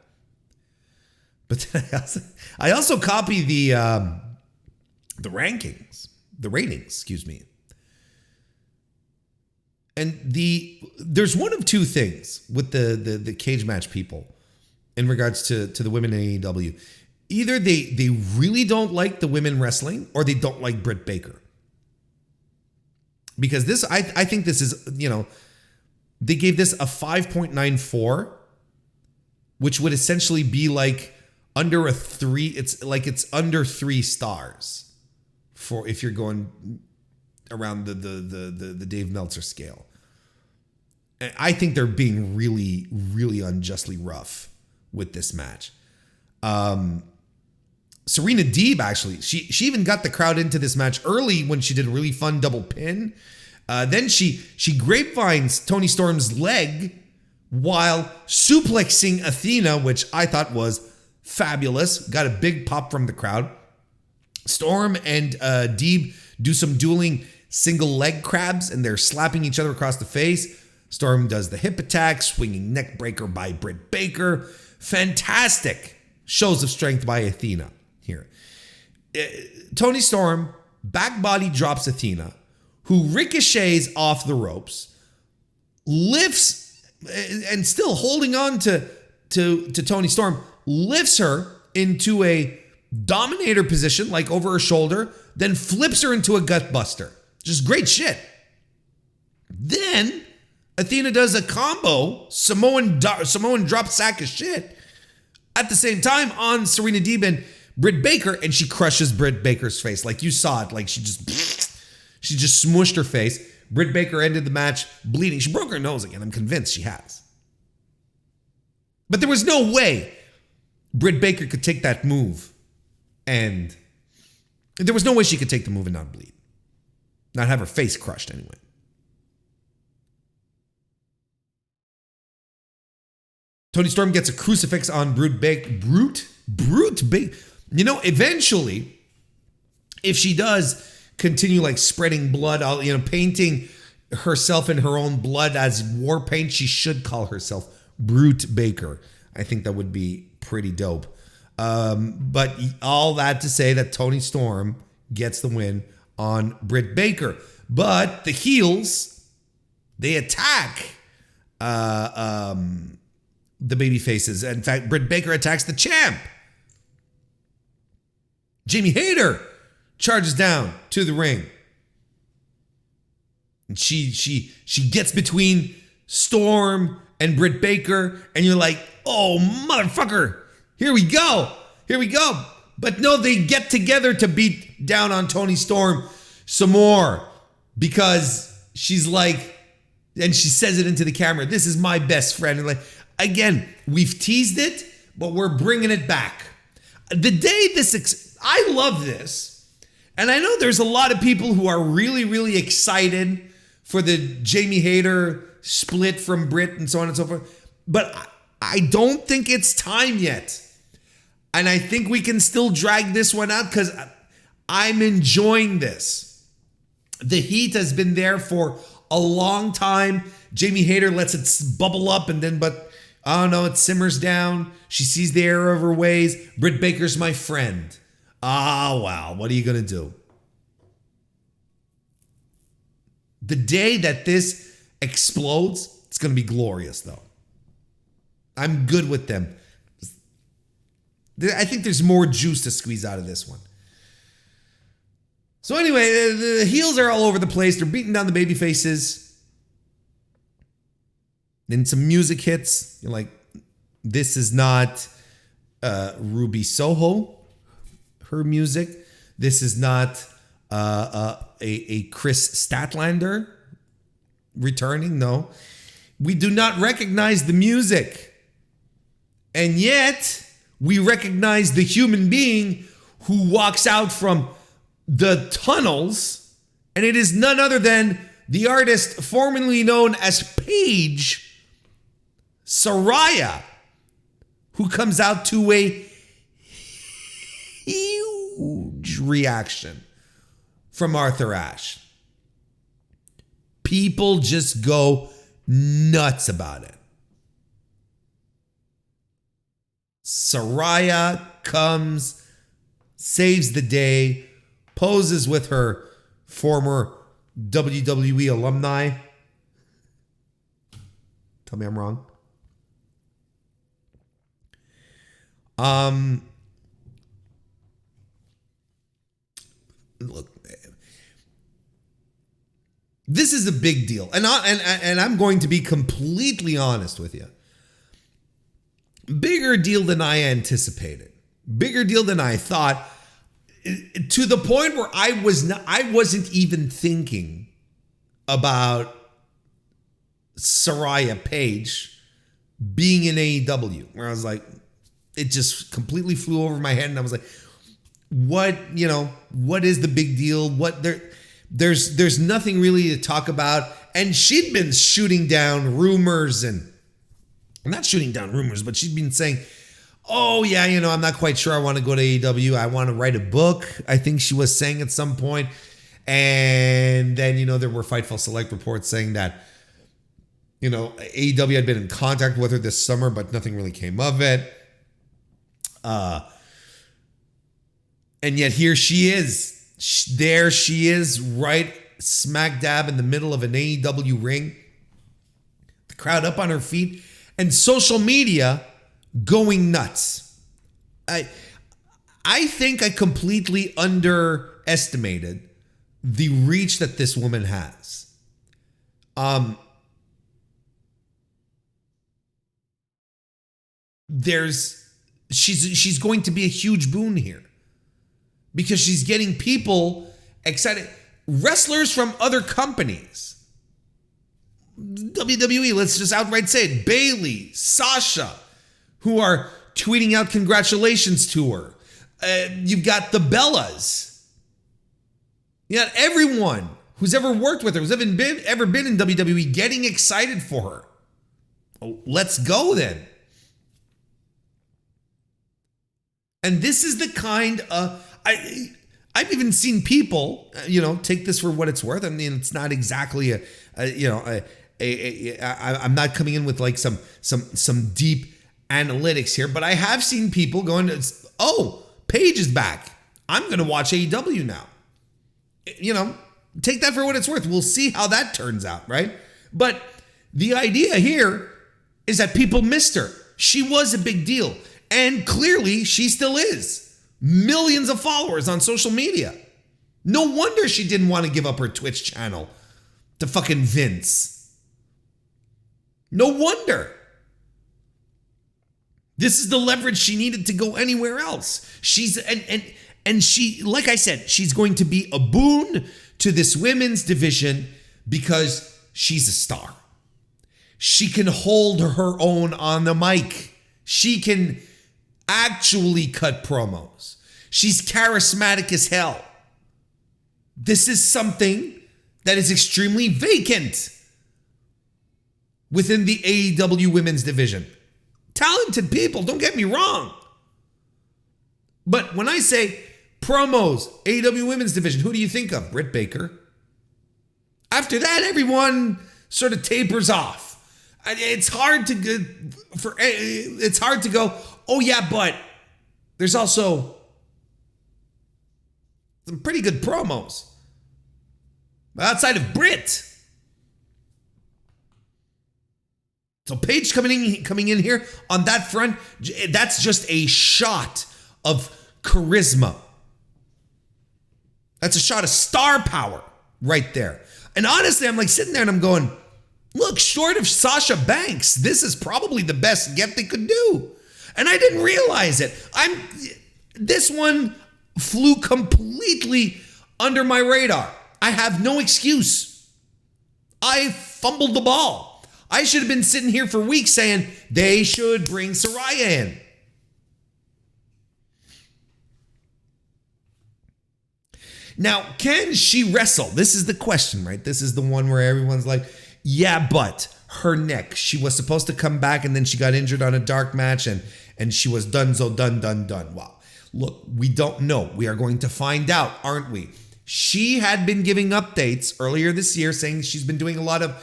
But I also copy the ratings, excuse me. And there's one of two things with the cage match people in regards to the women in AEW. Either they really don't like the women wrestling, or they don't like Britt Baker. Because this, I think this is, they gave this a 5.94, which would essentially be like under a 3. It's under 3 stars for if you're going around the Dave Meltzer scale. I think they're being really, really unjustly rough with this match. Serena Deeb, actually, she even got the crowd into this match early when she did a really fun double pin. Then she grapevines Toni Storm's leg while suplexing Athena, which I thought was fabulous. Got a big pop from the crowd. Storm and Deeb do some dueling single leg crabs, and they're slapping each other across the face. Storm does the hip attack, swinging neck breaker by Britt Baker. Fantastic shows of strength by Athena here. Toni Storm back body drops Athena, who ricochets off the ropes, lifts, and still holding on to Toni Storm, lifts her into a dominator position, like over her shoulder, then flips her into a gut buster. Just great shit. Then Athena does a combo, Samoan drop sack of shit, at the same time on Serena Deeb and Britt Baker, and she crushes Britt Baker's face. Like you saw it, like she just smushed her face. Britt Baker ended the match bleeding. She broke her nose again. I'm convinced she has. But there was no way Britt Baker could take that move, and there was no way she could take the move and not bleed. Not have her face crushed anyway. Toni Storm gets a crucifix on Brute Baker. Eventually, if she does continue like spreading blood, painting herself in her own blood as war paint, she should call herself Brute Baker. I think that would be pretty dope. But all that to say that Toni Storm gets the win on Britt Baker. But the heels, they attack the baby faces. In fact, Britt Baker attacks the champ. Jamie Hayter charges down to the ring. And she gets between Storm and Britt Baker, and you're like, oh, motherfucker, here we go. But no, they get together to beat down on Toni Storm some more, because she's like, and she says it into the camera, this is my best friend. And like, again, we've teased it, but we're bringing it back. The day I love this, and I know there's a lot of people who are really, really excited for the Jamie Hayter split from Britt and so on and so forth, but I don't think it's time yet. And I think we can still drag this one out because I'm enjoying this. The heat has been there for a long time. Jamie Hayter lets it bubble up, but oh no, it simmers down. She sees the error of her ways. Britt Baker's my friend. Wow, what are you going to do? The day that this explodes, it's going to be glorious, though. I'm good with them. I think there's more juice to squeeze out of this one. So anyway, the heels are all over the place. They're beating down the baby faces. Then some music hits. You're like, this is not Ruby Soho, her music. This is not a Chris Statlander returning. No. We do not recognize the music. And yet, we recognize the human being who walks out from the tunnels, and it is none other than the artist formerly known as Paige Saraya, who comes out to a huge reaction from Arthur Ashe. People just go nuts about it. Saraya comes, saves the day, poses with her former WWE alumni. Tell me I'm wrong. Look, this is a big deal, and I'm going to be completely honest with you. Bigger deal than I anticipated. Bigger deal than I thought. To the point where I wasn't even thinking about Saraya Page being in AEW. Where I was like, it just completely flew over my head, and I was like, what is the big deal? There's nothing really to talk about. And she'd been shooting down rumors, and not shooting down rumors, but she'd been saying, oh yeah, I'm not quite sure I want to go to AEW. I want to write a book, I think she was saying at some point. And then, there were Fightful Select reports saying that, AEW had been in contact with her this summer, but nothing really came of it. And yet here she is. There she is, right smack dab in the middle of an AEW ring. The crowd up on her feet, and social media going nuts. I think I completely underestimated the reach that this woman has. She's going to be a huge boon here, because she's getting people excited. Wrestlers from other companies. WWE, let's just outright say it. Bayley, Sasha, who are tweeting out congratulations to her. You've got the Bellas. You got everyone who's ever worked with her, who's ever been in WWE, getting excited for her. Oh, let's go then. And this is the kind of... I've even seen people, take this for what it's worth. I mean, it's not exactly I'm not coming in with like some deep analytics here, but I have seen people going, oh, Paige is back. I'm going to watch AEW now. Take that for what it's worth. We'll see how that turns out, right? But the idea here is that people missed her. She was a big deal. And clearly she still is. Millions of followers on social media. No wonder she didn't want to give up her Twitch channel to fucking Vince. No wonder. This is the leverage she needed to go anywhere else. And she, like I said, she's going to be a boon to this women's division because she's a star. She can hold her own on the mic. She can actually cut promos. She's charismatic as hell. This is something that is extremely vacant within the AEW women's division. Talented people, don't get me wrong. But when I say promos, AEW women's division, who do you think of? Britt Baker. After that, everyone sort of tapers off. It's hard to go, oh yeah, but there's also some pretty good promos outside of Britt. So Paige coming in here on that front, that's just a shot of charisma. That's a shot of star power right there. And honestly, I'm like sitting there and I'm going, look, short of Sasha Banks, this is probably the best get they could do. And I didn't realize it. This one flew completely under my radar. I have no excuse. I fumbled the ball. I should have been sitting here for weeks saying they should bring Saraya in. Now, can she wrestle? This is the question, right? This is the one where everyone's like, yeah, but her neck. She was supposed to come back and then she got injured on a dark match and she was done. Wow. Look, we don't know. We are going to find out, aren't we? She had been giving updates earlier this year saying she's been doing a lot of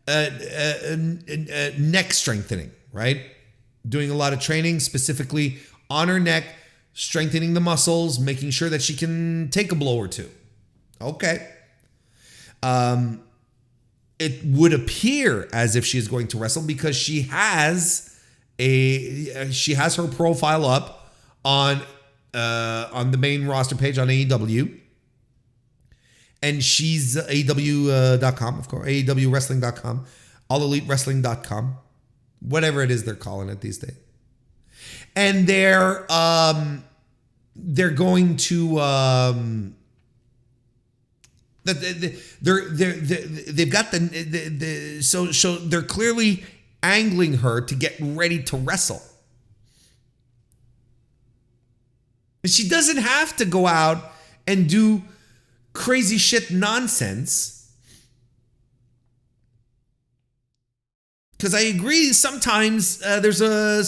neck strengthening, right? Doing a lot of training specifically on her neck, strengthening the muscles, making sure that she can take a blow or two. Okay. It would appear as if she is going to wrestle because she has her profile up on the main roster page on AEW. And she's AEW.com, of course, AEWWrestling.com, AllEliteWrestling.com, whatever it is they're calling it these days. And they're going to they've got so they're clearly angling her to get ready to wrestle. She doesn't have to go out and do crazy shit nonsense. Because I agree, sometimes there's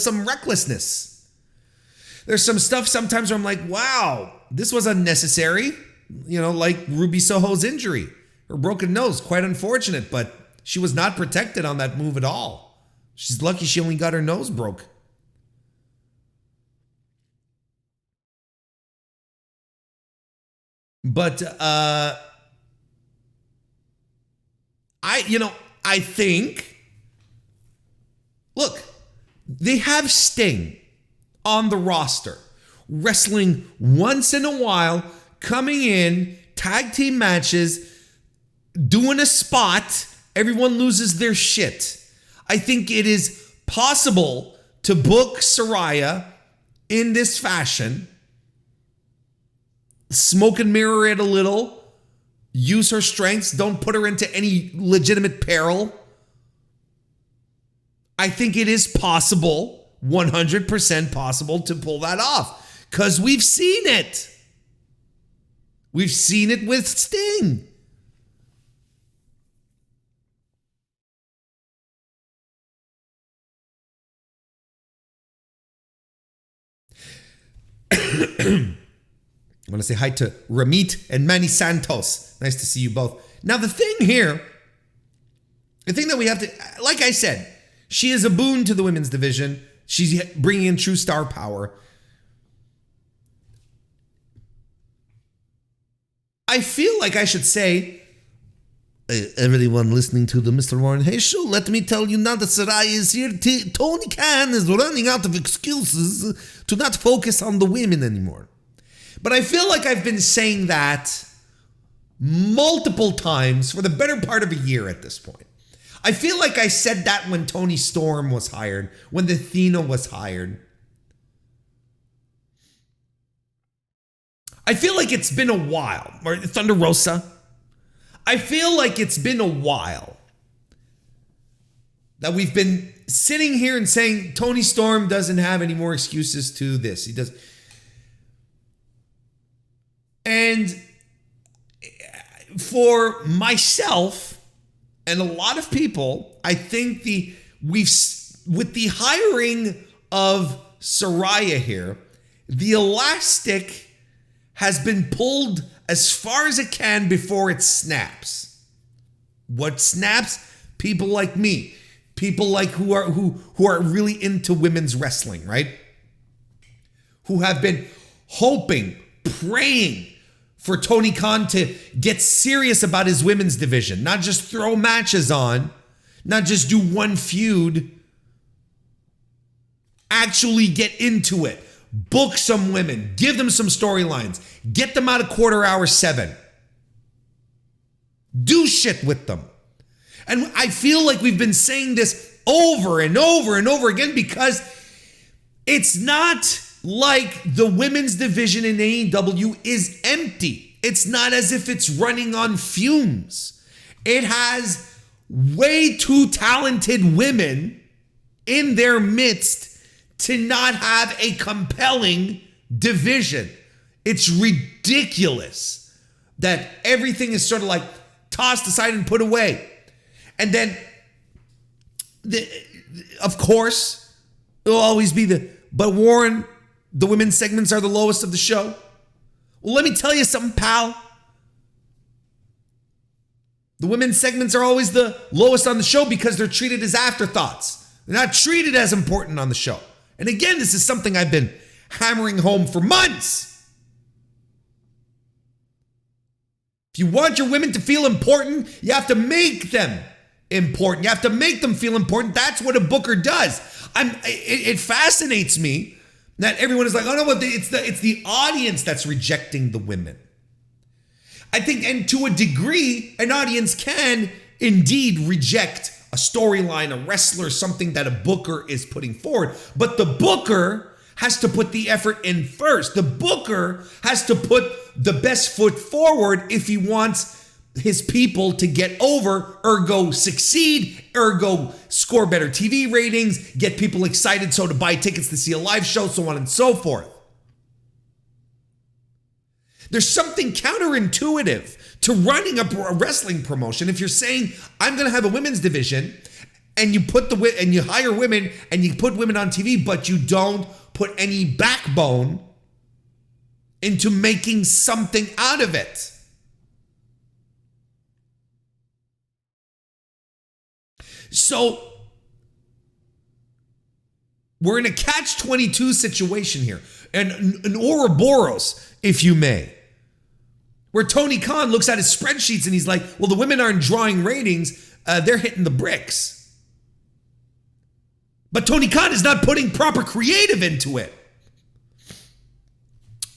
some recklessness. There's some stuff sometimes where I'm like, wow, this was unnecessary. You know, like Ruby Soho's injury, her broken nose, quite unfortunate, but she was not protected on that move at all. She's lucky she only got her nose broke. But I think, look, they have Sting on the roster, wrestling once in a while, coming in, tag team matches, doing a spot, everyone loses their shit. I think it is possible to book Saraya in this fashion, smoke and mirror it a little, use her strengths, don't put her into any legitimate peril. I think it is possible, 100% possible, to pull that off, because we've seen it. We've seen it with Sting. I want to say hi to Ramit and Manny Santos. Nice to see you both. Now, the thing here, the thing that we have to, like I said, she is a boon to the women's division. She's bringing in true star power. I feel like I should say, everyone listening to the Mr. Warren Hayes show, let me tell you now that Saraya is here. Tony Khan is running out of excuses to not focus on the women anymore. But I feel like I've been saying that multiple times for the better part of a year at this point. I feel like I said that when Tony Storm was hired, when the Athena was hired. I feel like it's been a while, or Thunder Rosa. I feel like it's been a while that we've been sitting here and saying Tony Storm doesn't have any more excuses to this. He does. And for myself and a lot of people, I think with the hiring of Saraya here, the elastic has been pulled as far as it can before it snaps. What snaps? People like me, people like who are really into women's wrestling, right? Who have been hoping, praying for Tony Khan to get serious about his women's division, not just throw matches on, not just do one feud, actually get into it. Book some women, give them some storylines, get them out of quarter hour 7. Do shit with them. And I feel like we've been saying this over and over and over again because it's not like the women's division in AEW is empty. It's not as if it's running on fumes. It has way too talented women in their midst to not have a compelling division. It's ridiculous that everything is sort of like tossed aside and put away. And then, of course, it'll always be but Warren, the women's segments are the lowest of the show. Well, let me tell you something, pal. The women's segments are always the lowest on the show because they're treated as afterthoughts. They're not treated as important on the show. And again, this is something I've been hammering home for months. If you want your women to feel important, you have to make them important. You have to make them feel important. That's what a booker does. It fascinates me that everyone is like, oh no, but it's the audience that's rejecting the women. I think, and to a degree, an audience can indeed reject a storyline, a wrestler, something that a booker is putting forward. But the booker has to put the effort in first. The booker has to put the best foot forward if he wants his people to get over, ergo succeed, ergo score better TV ratings, get people excited so to buy tickets to see a live show, so on and so forth. There's something counterintuitive to running a wrestling promotion. If you're saying, I'm going to have a women's division, and you hire women and you put women on TV, but you don't put any backbone into making something out of it. So we're in a catch-22 situation here, and an Ouroboros, if you may, where Tony Khan looks at his spreadsheets and he's like, well, the women aren't drawing ratings, they're hitting the bricks. But Tony Khan is not putting proper creative into it.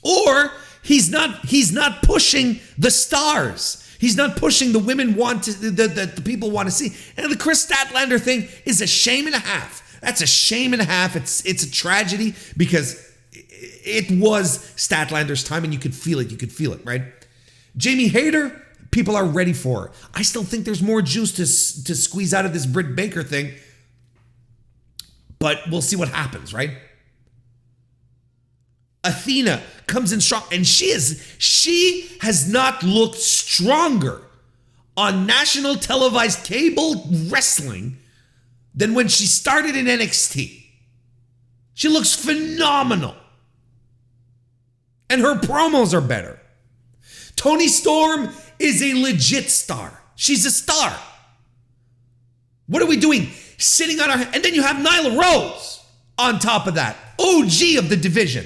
Or he's not pushing the stars. He's not pushing the women the people want to see. And the Chris Statlander thing is a shame and a half. That's a shame and a half. It's a tragedy because it was Statlander's time and you could feel it. You could feel it, right? Jamie Hayter, people are ready for her. I still think there's more juice to squeeze out of this Britt Baker thing. But we'll see what happens, right? Athena comes in strong, and she has not looked stronger on national televised cable wrestling than when she started in NXT. She looks phenomenal. And her promos are better. Toni Storm is a legit star. She's a star. What are we doing? Sitting on our... And then you have Nyla Rose on top of that. OG of the division.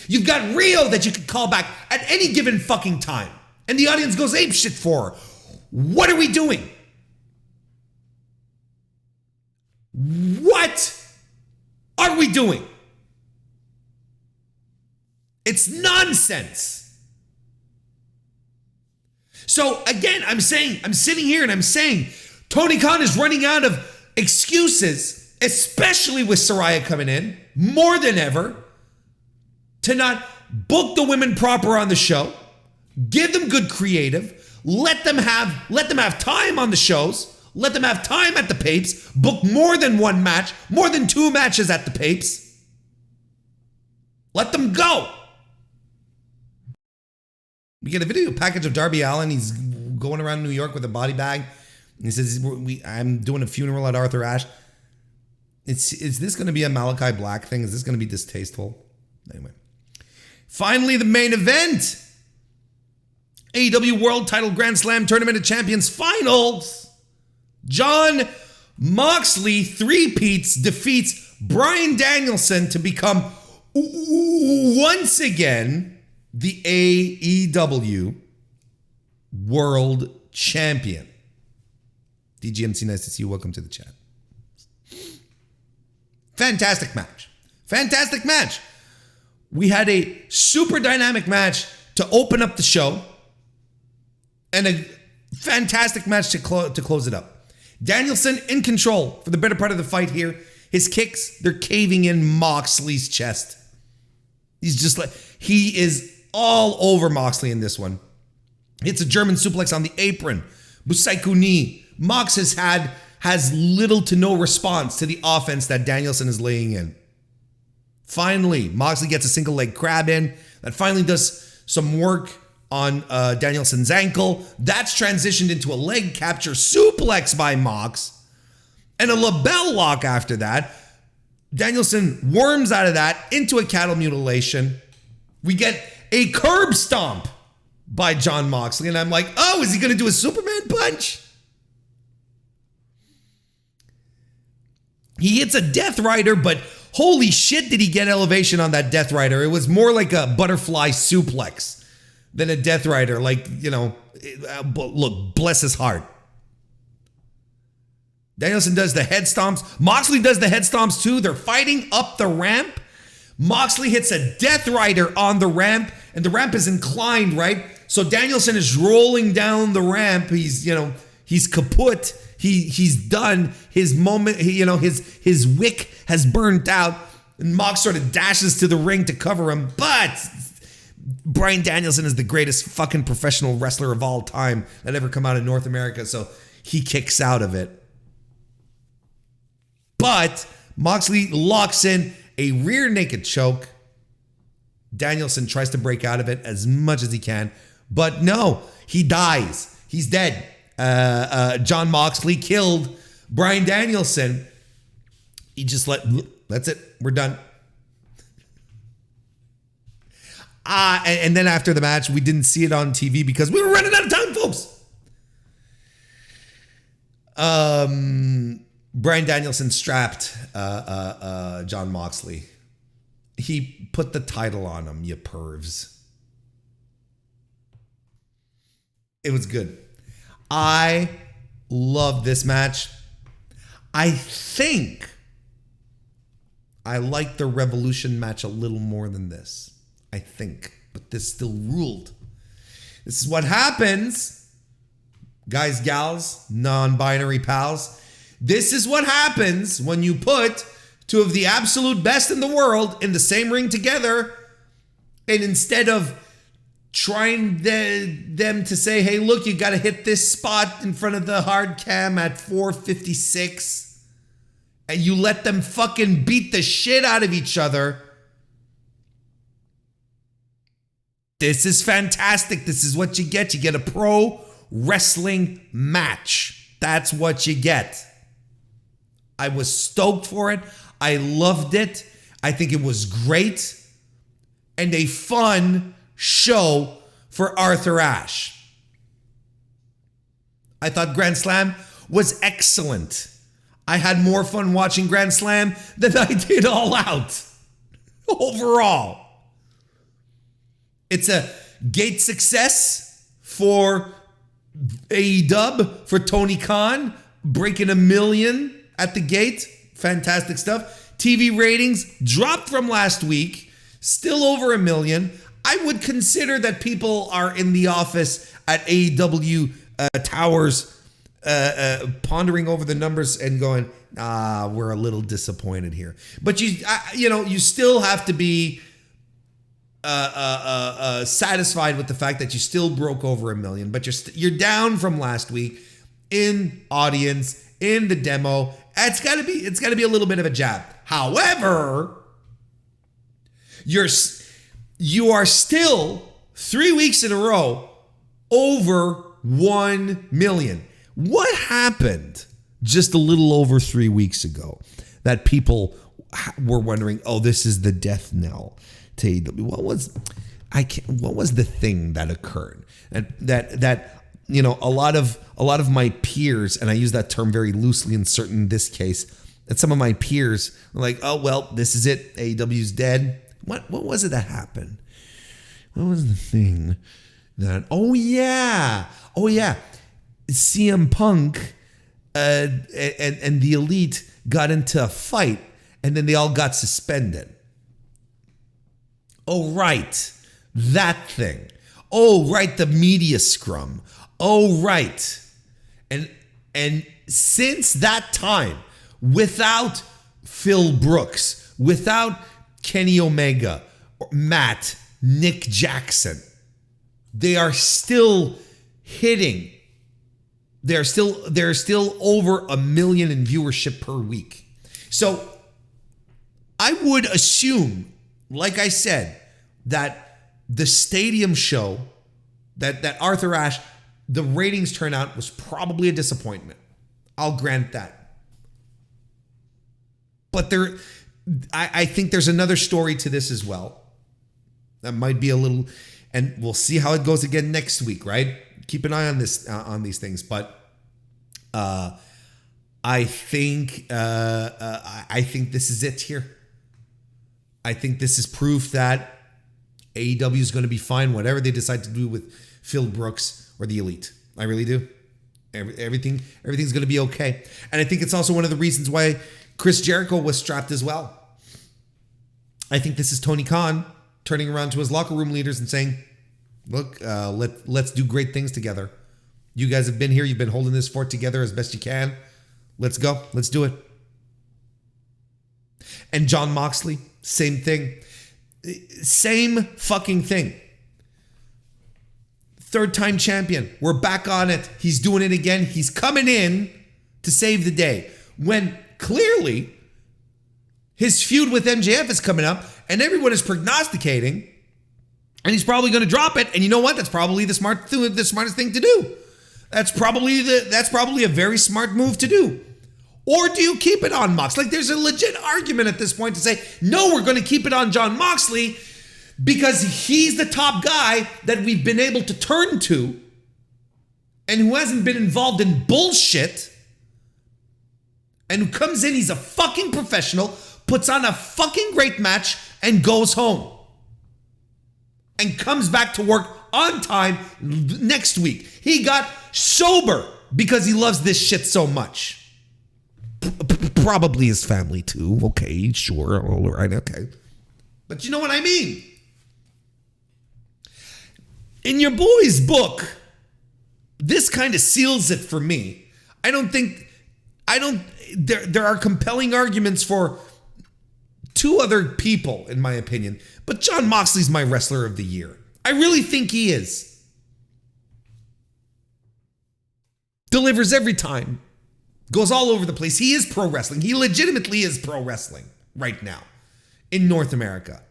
You've got Rio that you can call back at any given fucking time. And the audience goes apeshit for her. What are we doing? What are we doing? It's nonsense. So again, I'm sitting here and I'm saying, Tony Khan is running out of excuses, especially with Saraya coming in, more than ever, to not book the women proper on the show, give them good creative, let them have time on the shows, let them have time at the papes, book more than one match, more than 2 matches at the papes. Let them go. We get a video package of Darby Allin. He's going around New York with a body bag. He says, I'm doing a funeral at Arthur Ashe. Is this going to be a Malachi Black thing? Is this going to be distasteful? Anyway. Finally, the main event. AEW World Title Grand Slam Tournament of Champions Finals. Jon Moxley, Three-Peats, defeats Bryan Danielson to become, once again, the AEW World Champion. DGMC, nice to see you. Welcome to the chat. Fantastic match. Fantastic match. We had a super dynamic match to open up the show and a fantastic match to close it up. Danielson in control for the better part of the fight here. His kicks, they're caving in Moxley's chest. He is all over Moxley in this one. Hits a German suplex on the apron. Busaiku knee. Mox has little to no response to the offense that Danielson is laying in. Finally, Moxley gets a single leg crab in. That finally does some work on Danielson's ankle. That's transitioned into a leg capture suplex by Mox. And a label lock after that. Danielson worms out of that into a cattle mutilation. We get a curb stomp by Jon Moxley. And I'm like, oh, is he going to do a Superman punch? He hits a Death Rider, but holy shit, did he get elevation on that Death Rider. It was more like a butterfly suplex than a Death Rider. Like, look, bless his heart. Danielson does the head stomps. Moxley does the head stomps too. They're fighting up the ramp. Moxley hits a Death Rider on the ramp, and the ramp is inclined, right? So Danielson is rolling down the ramp. He's kaput. He's done. His moment, his wick has burnt out. And Mox sort of dashes to the ring to cover him. But Bryan Danielson is the greatest fucking professional wrestler of all time that ever come out of North America. So he kicks out of it. But Moxley locks in a rear naked choke. Danielson tries to break out of it as much as he can. But no, he dies. He's dead. Jon Moxley killed Bryan Danielson. He just that's it. We're done. And then after the match, we didn't see it on TV because we were running out of time, folks. Bryan Danielson strapped Jon Moxley. He put the title on him, you pervs. It was good. I love this match. I think I like the Revolution match a little more than this. I think. But this still ruled. This is what happens, guys, gals, non-binary pals. This is what happens when you put two of the absolute best in the world in the same ring together, and instead of trying them to say, hey, look, you got to hit this spot in front of the hard cam at 456, and you let them fucking beat the shit out of each other. This is fantastic. This is what you get. You get a pro wrestling match. That's what you get. I was stoked for it. I loved it. I think it was great. And a fun show for Arthur Ashe. I thought Grand Slam was excellent. I had more fun watching Grand Slam than I did All Out. Overall. It's a gate success for AEW, for Tony Khan, breaking 1 million at the gate. Fantastic stuff. TV ratings dropped from last week, still over 1 million. I would consider that people are in the office at AEW Towers pondering over the numbers and going, we're a little disappointed here. But you still have to be satisfied with the fact that you still broke over 1 million, but you're down from last week in audience, in the demo. It's got to be a little bit of a jab. However, you are still 3 weeks in a row over 1 million. What happened just a little over 3 weeks ago that people were wondering, oh, this is the death knell to AEW? What was the thing that occurred? That a lot of my peers, and I use that term very loosely in this case, that some of my peers were like, oh, well, this is it. AEW's dead. What was it that happened? What was the thing that, oh yeah. CM Punk and the Elite got into a fight, and then they all got suspended. Oh, right. That thing. Oh, right. The media scrum. Oh, right. And since that time, without Phil Brooks, without Kenny Omega, Matt, Nick Jackson, they are still hitting. They're still over 1 million in viewership per week. So I would assume, like I said, that the stadium show, that Arthur Ashe, the ratings turnout was probably a disappointment. I'll grant that. But I think there's another story to this as well. That might be a little, and we'll see how it goes again next week, right? Keep an eye on this, on these things. But I think this is it here. I think this is proof that AEW is going to be fine, whatever they decide to do with Phil Brooks or the Elite. I really do. Everything's going to be okay. And I think it's also one of the reasons why Chris Jericho was strapped as well. I think this is Tony Khan turning around to his locker room leaders and saying, look, let's do great things together. You guys have been here. You've been holding this fort together as best you can. Let's go. Let's do it. And Jon Moxley, same thing. Same fucking thing. Third-time champion. We're back on it. He's doing it again. He's coming in to save the day. When clearly his feud with MJF is coming up and everyone is prognosticating and he's probably going to drop it. And you know what? That's probably the smartest thing to do. That's probably a very smart move to do. Or do you keep it on Mox? Like, there's a legit argument at this point to say, no, we're going to keep it on Jon Moxley because he's the top guy that we've been able to turn to and who hasn't been involved in bullshit and who comes in, he's a fucking professional, puts on a fucking great match and goes home and comes back to work on time next week. He got sober because he loves this shit so much. Probably his family too. Okay, sure. All right, okay. But you know what I mean? In your boy's book, this kind of seals it for me. There are compelling arguments for two other people, in my opinion. But Jon Moxley's my wrestler of the year. I really think he is. Delivers every time. Goes all over the place. He is pro wrestling. He legitimately is pro wrestling right now in North America.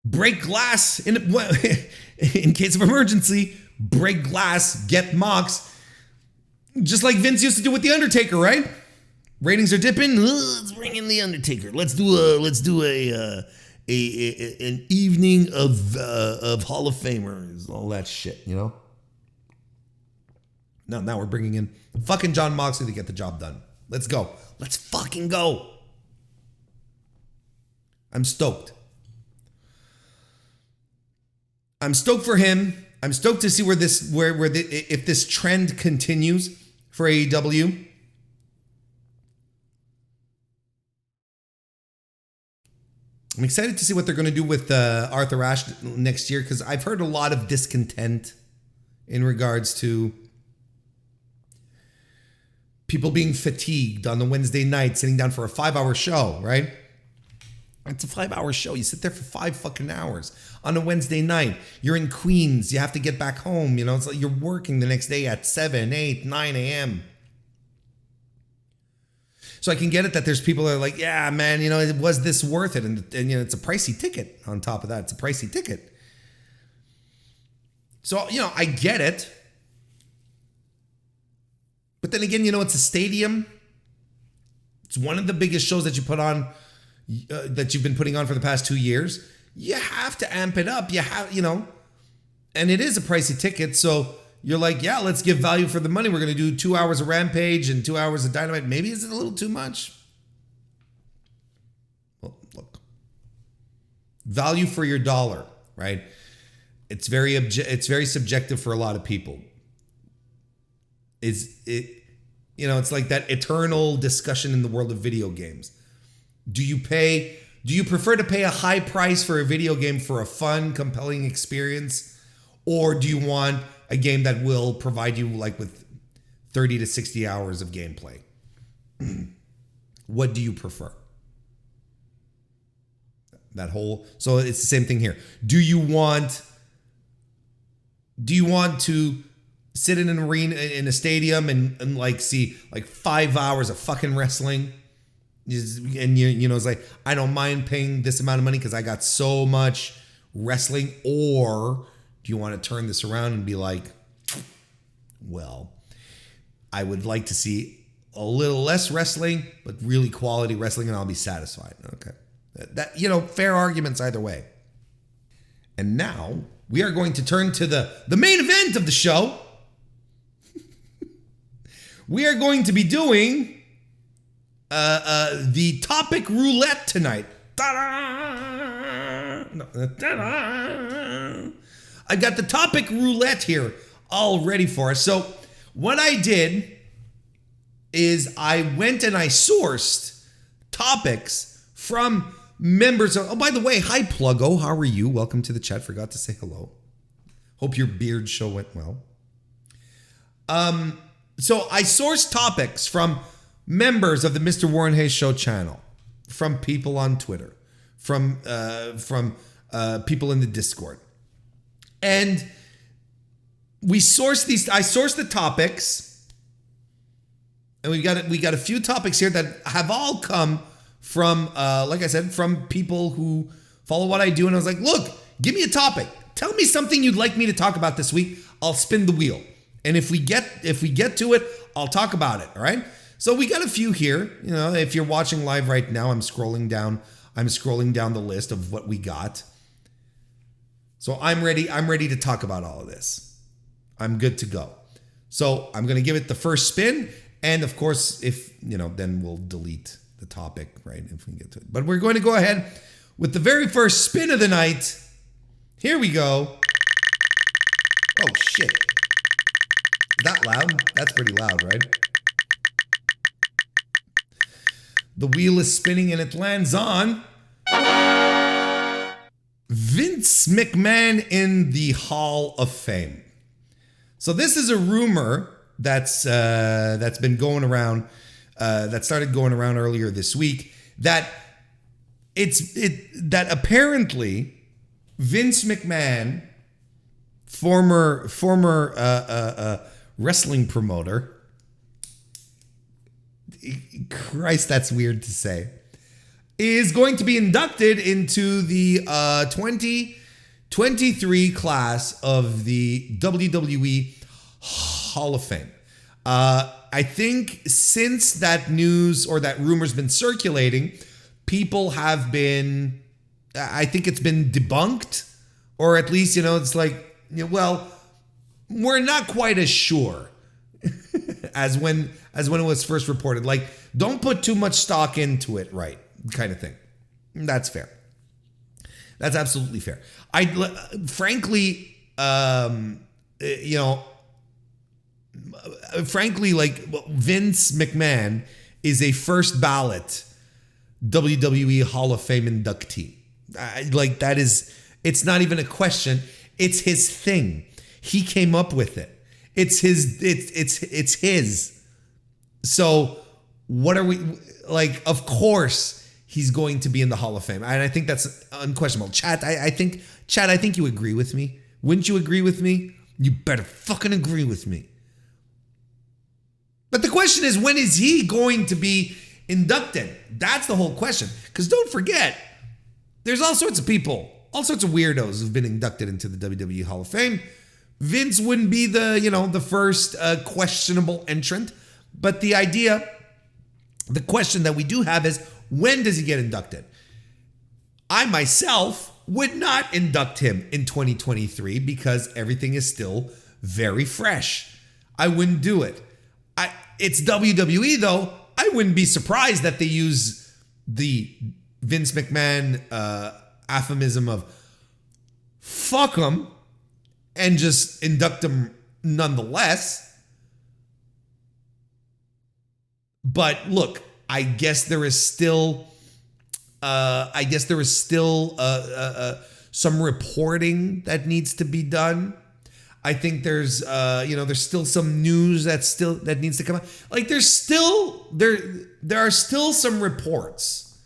Break glass in case of emergency. Break glass, get Mox. Just like Vince used to do with The Undertaker, right? Ratings are dipping. Let's bring in The Undertaker. Let's do an evening of Hall of Famers, all that shit, you know? Now we're bringing in fucking Jon Moxley to get the job done. Let's go. Let's fucking go. I'm stoked. I'm stoked for him. I'm stoked to see if this trend continues for AEW. I'm excited to see what they're going to do with Arthur Ashe next year because I've heard a lot of discontent in regards to people being fatigued on the Wednesday night, sitting down for a 5-hour show, right? It's a 5-hour show. You sit there for 5 fucking hours on a Wednesday night. You're in Queens. You have to get back home. You know, it's like you're working the next day at 7, 8, 9 a.m. So I can get it that there's people that are like, yeah, man, you know, was this worth it? And you know, it's a pricey ticket on top of that. It's a pricey ticket. So, you know, I get it. But then again, you know, it's a stadium. It's one of the biggest shows that you put on, that you've been putting on for the past 2 years. You have to amp it up. You know, and it is a pricey ticket. So you're like, yeah, let's give value for the money. We're going to do 2 hours of Rampage and 2 hours of Dynamite. Maybe is it a little too much? Well, look, value for your dollar, right? It's very subjective for a lot of people. You know, it's like that eternal discussion in the world of video games. Do you prefer to pay a high price for a video game for a fun, compelling experience? Or do you want a game that will provide you like with 30 to 60 hours of gameplay? What do you prefer? So it's the same thing here. Do you want to sit in an arena, in a stadium and like see like 5 hours of fucking wrestling? And you know, it's like, I don't mind paying this amount of money because I got so much wrestling. Or do you want to turn this around and be like, well, I would like to see a little less wrestling, but really quality wrestling, and I'll be satisfied. Okay. That, fair arguments either way. And now we are going to turn to the main event of the show. We are going to be doing the topic roulette tonight. Ta-da! No, ta-da! I got the topic roulette here all ready for us. So what I did is I went and I sourced topics from members of... Oh, by the way, hi Pluggo, how are you? Welcome to the chat. Forgot to say hello. Hope your beard show went well. So I sourced topics from members of the Mr. Warren Hayes Show channel, from people on Twitter, from people in the Discord. And we sourced these. I sourced the topics, and we got a few topics here that have all come from, like I said, from people who follow what I do. And I was like, look, give me a topic. Tell me something you'd like me to talk about this week. I'll spin the wheel, and if we get to it, I'll talk about it. All right. So we got a few here. If you're watching live right now, I'm scrolling down the list of what we got. So I'm ready to talk about all of this. I'm good to go. So I'm going to give it the first spin. And of course, if, then we'll delete the topic, right? If we get to it. But we're going to go ahead with the very first spin of the night. Here we go. Oh, shit. Is that loud? That's pretty loud, right? The wheel is spinning and it lands on Vince McMahon in the Hall of Fame. So this is a rumor that's been going around, that started going around earlier this week, that that apparently Vince McMahon, former wrestling promoter. Christ, that's weird to say. Is going to be inducted into the 2023 class of the WWE Hall of Fame. I think since that news or that rumor's been circulating, people have been, I think it's been debunked, or at least, it's like, well, we're not quite as sure as when it was first reported. Like, don't put too much stock into it, right? Kind of thing. That's fair. That's absolutely fair. Frankly, like Vince McMahon is a first ballot WWE Hall of Fame inductee. Like that is, it's not even a question. It's his thing. He came up with it. It's his. It's his. So what are we like? Of course he's going to be in the Hall of Fame, and I think that's unquestionable. Chat, I think you agree with me. Wouldn't you agree with me? You better fucking agree with me. But the question is, when is he going to be inducted? That's the whole question. Because don't forget, there's all sorts of people, all sorts of weirdos who've been inducted into the WWE Hall of Fame. Vince wouldn't be the first questionable entrant, but the question that we do have is, when does he get inducted? I myself would not induct him in 2023 because everything is still very fresh. I wouldn't do it. It's WWE though. I wouldn't be surprised that they use the Vince McMahon aphorism of fuck him and just induct him nonetheless. But look, I guess there is still some reporting that needs to be done. I think there's still some news that needs to come out. Like there are still some reports.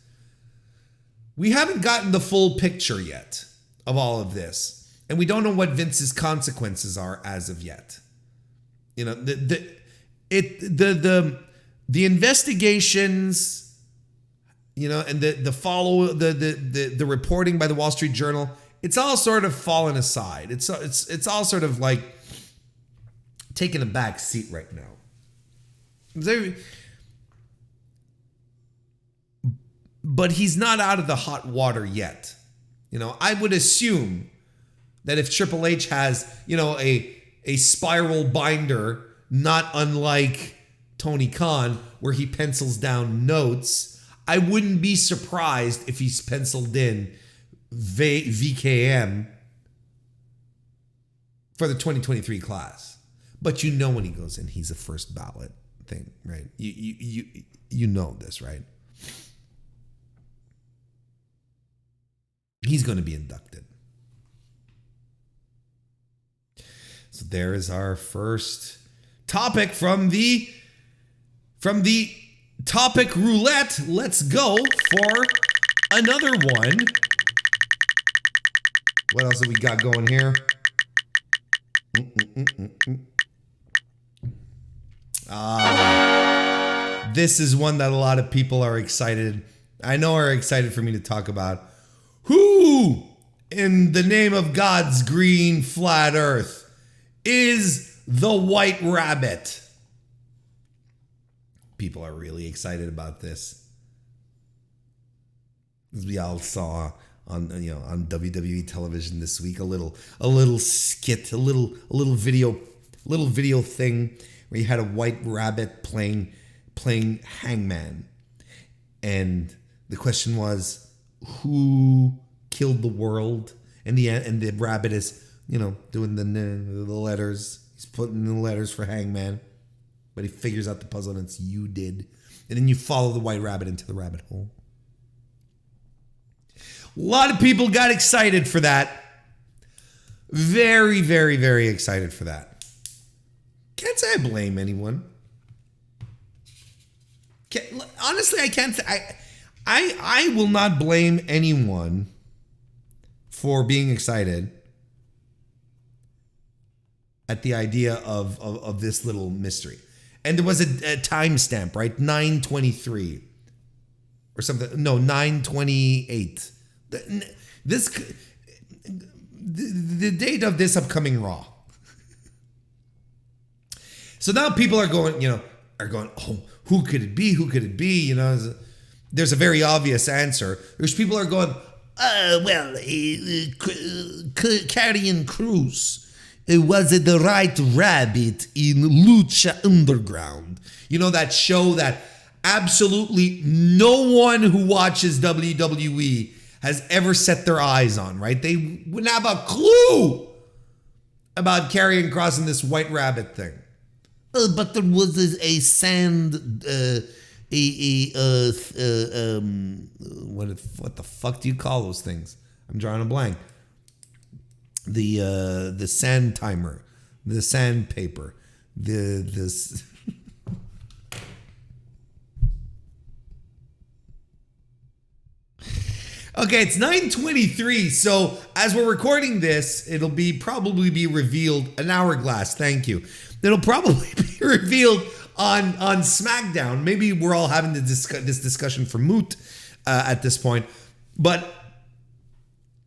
We haven't gotten the full picture yet of all of this, and we don't know what Vince's consequences are as of yet. The investigations, and the reporting by the Wall Street Journal, it's all sort of fallen aside. It's all sort of like taking a back seat right now. but he's not out of the hot water yet. I would assume that if Triple H has, a spiral binder, not unlike Tony Khan, where he pencils down notes, I wouldn't be surprised if he's penciled in VKM for the 2023 class. But when he goes in, he's a first ballot thing, right? You know this, right? He's going to be inducted. So there is our first topic from the topic roulette. Let's go for another one. What else have we got going here? This is one that a lot of people are excited for me to talk about. Who, in the name of God's green flat earth, is the White Rabbit? People are really excited about this. As we all saw on WWE television this week, a little skit, a little video thing where you had a White Rabbit playing Hangman, and the question was, who killed the world? And the rabbit is doing the letters. He's putting the letters for Hangman, but he figures out the puzzle and it's you did. And then you follow the White Rabbit into the rabbit hole. A lot of people got excited for that. Very, very, very excited for that. Can't say I blame anyone. Honestly, I can't say. I will not blame anyone for being excited at the idea of this little mystery. And there was a timestamp, right? 9:23 or something. No, 9:28. The date of this upcoming Raw. So now people are going, oh, who could it be? Who could it be? There's a very obvious answer. There's people are going, Karrion Kross. Was it the Right Rabbit in Lucha Underground? That show that absolutely no one who watches WWE has ever set their eyes on, right? They wouldn't have a clue about Karrion Kross and this White Rabbit thing. But there was a sand, what the fuck do you call those things? I'm drawing a blank. The sand timer, the sandpaper, this. Okay, it's 9:23. So as we're recording this, it'll probably be revealed. An hourglass, thank you. It'll probably be revealed on SmackDown. Maybe we're all having this discussion for moot at this point, but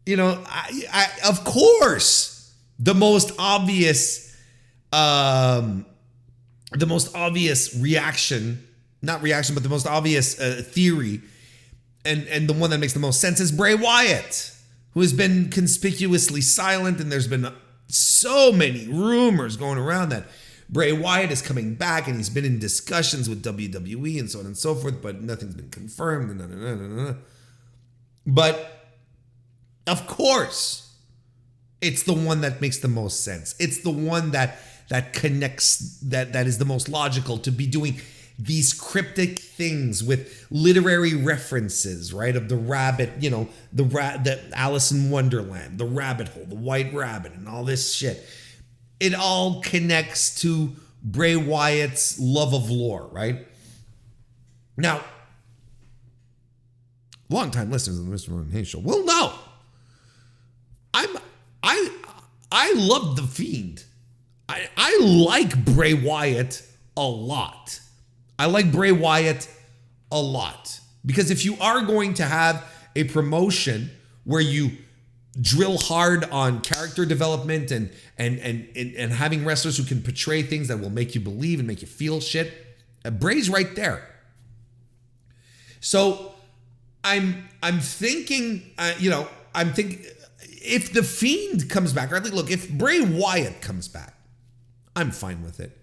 I of course the most obvious reaction, not reaction, but the most obvious theory. And the one that makes the most sense is Bray Wyatt, who has been conspicuously silent, and there's been so many rumors going around that Bray Wyatt is coming back, and he's been in discussions with WWE and so on and so forth, but nothing's been confirmed. But of course, it's the one that makes the most sense. It's the one that connects, that is the most logical to be doing these cryptic things with literary references, right? Of the rabbit, the Alice in Wonderland, the rabbit hole, the White Rabbit, and all this shit. It all connects to Bray Wyatt's love of lore, right? Now, longtime listeners of the MrWarrenHayes show will know I love The Fiend. I like Bray Wyatt a lot. I like Bray Wyatt a lot, because if you are going to have a promotion where you drill hard on character development and having wrestlers who can portray things that will make you believe and make you feel shit, Bray's right there. So I'm thinking, I'm thinking if the Fiend comes back, or look, if Bray Wyatt comes back, I'm fine with it.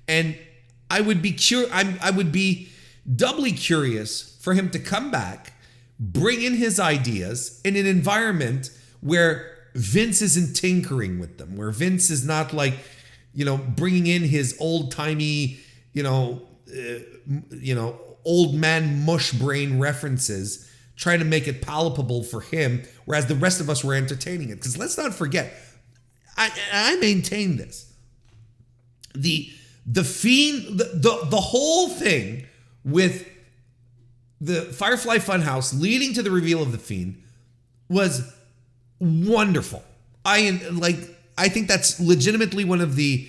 And I would be doubly curious for him to come back, bring in his ideas in an environment where Vince isn't tinkering with them, where Vince is not like, bringing in his old-timey, old man mush brain references, trying to make it palatable for him, whereas the rest of us were entertaining it. Because let's not forget, I maintain this. The Fiend, the whole thing with the Firefly Funhouse leading to the reveal of the Fiend was wonderful. I think that's legitimately one of the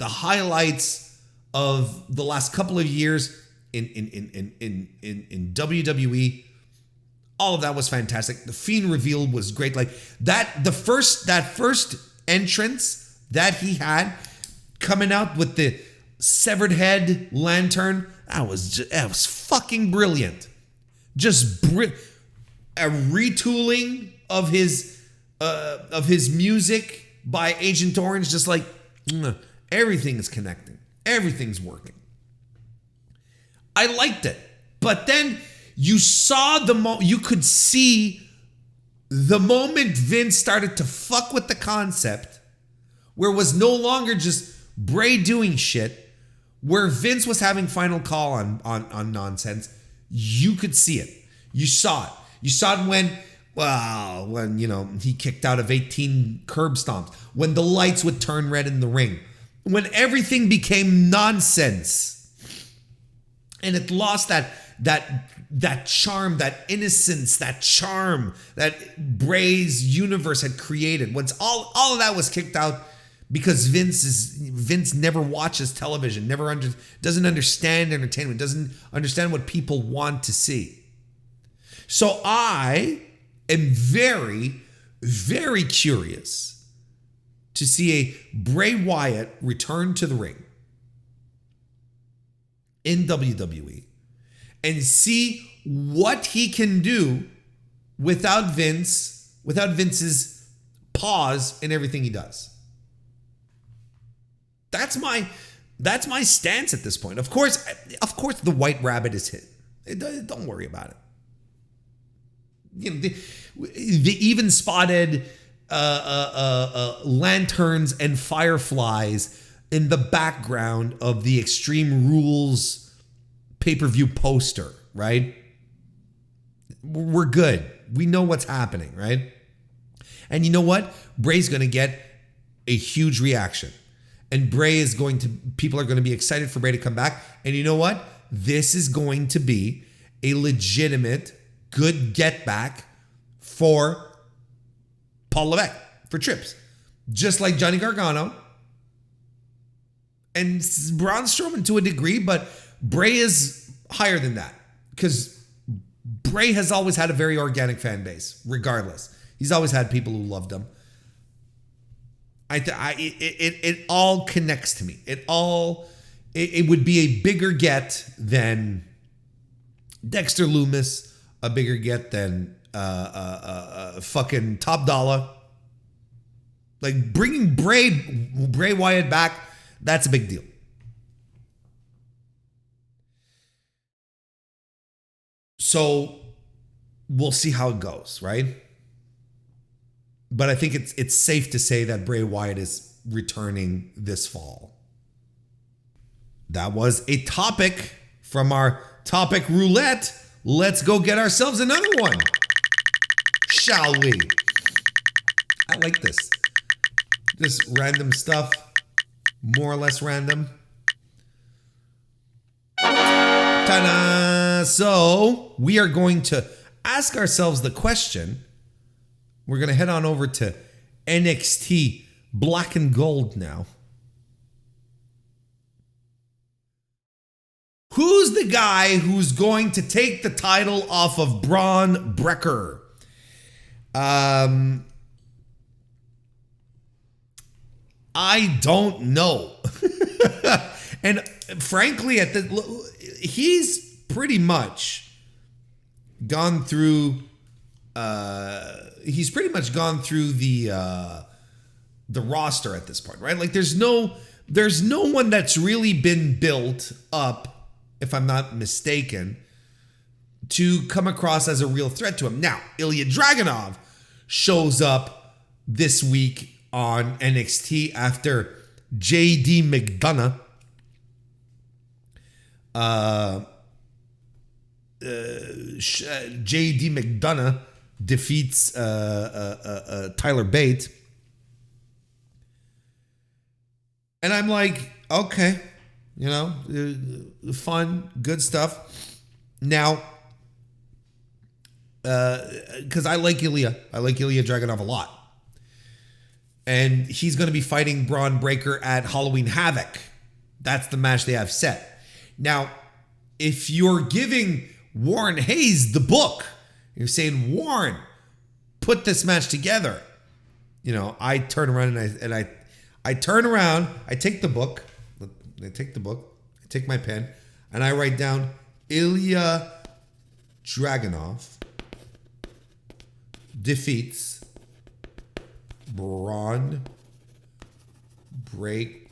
highlights of the last couple of years in WWE. All of that was fantastic. The Fiend reveal was great. Like that first entrance that he had coming out with the severed head lantern, that was fucking brilliant. Just a retooling of his music by Agent Orange, just like everything is connecting, everything's working. I liked it, but then you saw you could see the moment Vince started to fuck with the concept, where it was no longer just Bray doing shit, where Vince was having final call on nonsense. You could see it. You saw it. You saw it when he kicked out of 18 curb stomps, when the lights would turn red in the ring, when everything became nonsense. And it lost that charm, that innocence, that charm that Bray's universe had created. Once all of that was kicked out because Vince never watches television, doesn't understand entertainment, doesn't understand what people want to see. So I am very, very curious to see a Bray Wyatt return to the ring in WWE and see what he can do without Vince's pause in everything he does. That's my stance at this point. Of course, the White Rabbit is hit. Don't worry about it. The even spotted lanterns and fireflies in the background of the Extreme Rules pay-per-view poster, right? We're good. We know what's happening, right? And you know what? Bray's going to get a huge reaction. And people are going to be excited for Bray to come back. And you know what? This is going to be a legitimate good get back for Paul Levesque, for Trips. Just like Johnny Gargano and Braun Strowman to a degree, but Bray is higher than that because Bray has always had a very organic fan base, regardless. He's always had people who loved him. It all connects to me. It would be a bigger get than Dexter Lumis, a bigger get than fucking Top Dollar. Like bringing Bray Wyatt back, that's a big deal. So we'll see how it goes, right? But I think it's safe to say that Bray Wyatt is returning this fall. That was a topic from our topic roulette. Let's go get ourselves another one, shall we? I like this. Just random stuff, more or less random. Ta-da! So we are going to ask ourselves the question. We're going to head on over to NXT Black and Gold now. Who's the guy who's going to take the title off of Bron Breakker? I don't know. And frankly, he's pretty much gone through. He's pretty much gone through the roster at this point, right? Like there's no one that's really been built up, if I'm not mistaken, to come across as a real threat to him. Now, Ilya Dragunov shows up this week on NXT after JD McDonough JD McDonough defeats Tyler Bate. And I'm like, okay, fun, good stuff. Now, because I like Ilya Dragunov a lot. And he's going to be fighting Bron Breakker at Halloween Havoc. That's the match they have set. Now, if you're giving Warren Hayes the book, you're saying, Warren, put this match together. I turn around and I turn around, I take the book, I take my pen, and I write down Ilya Dragunov defeats Bron Breakker.